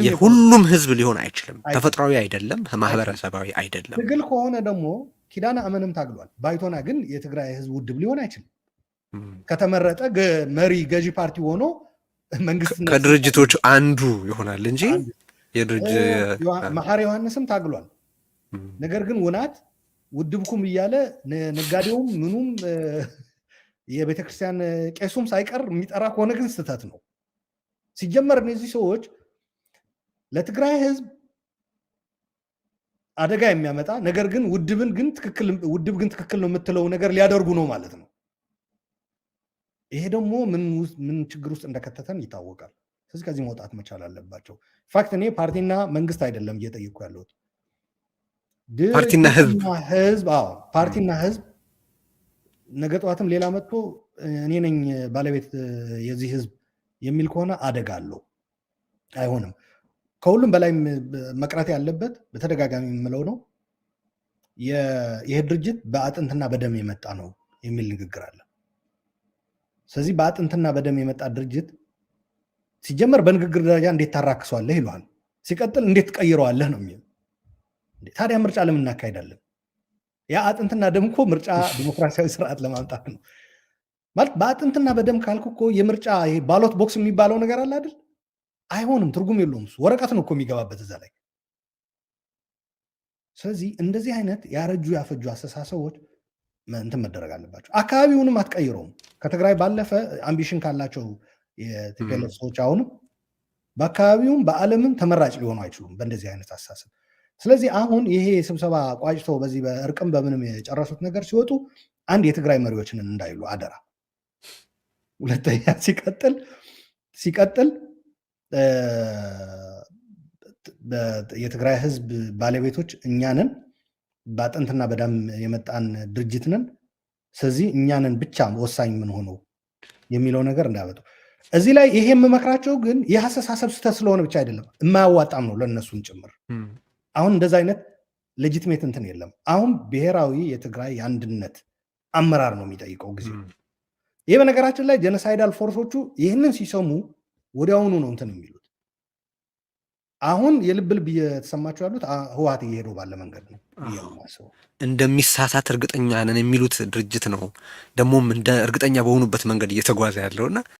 የሁሉም ህዝብ ሊሆን አይችልም። ተፈጥሯዊ አይደለም፣ ማህበረሰባዊ አይደለም። ትግል ከሆነ ደግሞ ኪዳነ አመንም ታግሏል። ባይቶና ግን የትግራይ ህዝብ ውድብ ሊሆን አይችልም። ከተመረጠ መሪ ገዢ ፓርቲ ሆኖ መንግስት ከድርጅቶች አንዱ ይሆናል እንጂ መሐሪ ዮሐንስም ታግሏል። ነገር ግን ውናት ውድብኩም እያለ ነጋዴውም ምኑም የቤተክርስቲያን ቄሱም ሳይቀር የሚጠራ ከሆነ ግን ስህተት ነው። ሲጀመር እነዚህ ሰዎች ለትግራይ ህዝብ አደጋ የሚያመጣ ነገር ግን ውድብ ግን ትክክል ነው የምትለው ነገር ሊያደርጉ ነው ማለት ነው። ይሄ ደግሞ ምን ችግር ውስጥ እንደከተተን ይታወቃል። ስለዚህ ከዚህ መውጣት መቻል አለባቸው። ፋክት እኔ ፓርቲና መንግስት አይደለም እየጠየቁ ያለሁት ፓርቲና ህዝብ። አዎ ፓርቲና ህዝብ ነገ ጠዋትም ሌላ መጥቶ እኔ ነኝ ባለቤት የዚህ ህዝብ የሚል ከሆነ አደጋ አለው፣ አይሆንም። ከሁሉም በላይ መቅረት ያለበት በተደጋጋሚ የምለው ነው ይህ ድርጅት በአጥንትና በደም የመጣ ነው የሚል ንግግር አለ። ስለዚህ በአጥንትና በደም የመጣ ድርጅት ሲጀመር በንግግር ደረጃ እንዴት ታራክሷለህ ይለዋል። ሲቀጥል እንዴት ትቀይረዋለህ ነው የሚለው። ታዲያ ምርጫ ለምን እናካሄዳለን? ያ አጥንትና ደም እኮ ምርጫ ዲሞክራሲያዊ ስርዓት ለማምጣት ነው ማለት። በአጥንትና በደም ካልኩ እኮ የምርጫ ባሎት ቦክስ የሚባለው ነገር አለ አይደል? አይሆንም፣ ትርጉም የለውም። እሱ ወረቀት ነው እኮ የሚገባበት እዛ ላይ። ስለዚህ እንደዚህ አይነት ያረጁ ያፈጁ አስተሳሰቦች እንትን መደረግ አለባቸው። አካባቢውንም አትቀይረውም። ከትግራይ ባለፈ አምቢሽን ካላቸው የትገለጽ ሰዎች አሁንም በአካባቢውም በዓለምም ተመራጭ ሊሆኑ አይችሉም በእንደዚህ አይነት አስተሳሰብ። ስለዚህ አሁን ይሄ ስብሰባ ቋጭቶ በዚህ በእርቅም በምንም የጨረሱት ነገር ሲወጡ አንድ የትግራይ መሪዎችን እንዳይሉ አደራ። ሁለተኛ ሲቀጥል የትግራይ ህዝብ ባለቤቶች እኛንን በአጥንትና በደም የመጣን ድርጅት ነን። ስለዚህ እኛንን ብቻ ወሳኝ ምን ሆነው የሚለው ነገር እንዳያመጡ። እዚህ ላይ ይሄ የምመክራቸው ግን የአስተሳሰብ ስህተት ስለሆነ ብቻ አይደለም፣ የማያዋጣም ነው ለእነሱም ጭምር። አሁን እንደዛ አይነት ሌጂትሜት እንትን የለም። አሁን ብሔራዊ የትግራይ የአንድነት አመራር ነው የሚጠይቀው ጊዜ። ይህ በነገራችን ላይ ጀኖሳይዳል ፎርሶቹ ይህንን ሲሰሙ ወዲያውኑ ነው እንትን የሚሉት። አሁን የልብ ልብ እየተሰማቸው ያሉት ህወሓት እየሄዱ ባለ መንገድ ነው ብዬ ነው የማስበው። እንደሚሳሳት እርግጠኛ ነን የሚሉት ድርጅት ነው ደግሞም እንደ እርግጠኛ በሆኑበት መንገድ እየተጓዘ ያለውና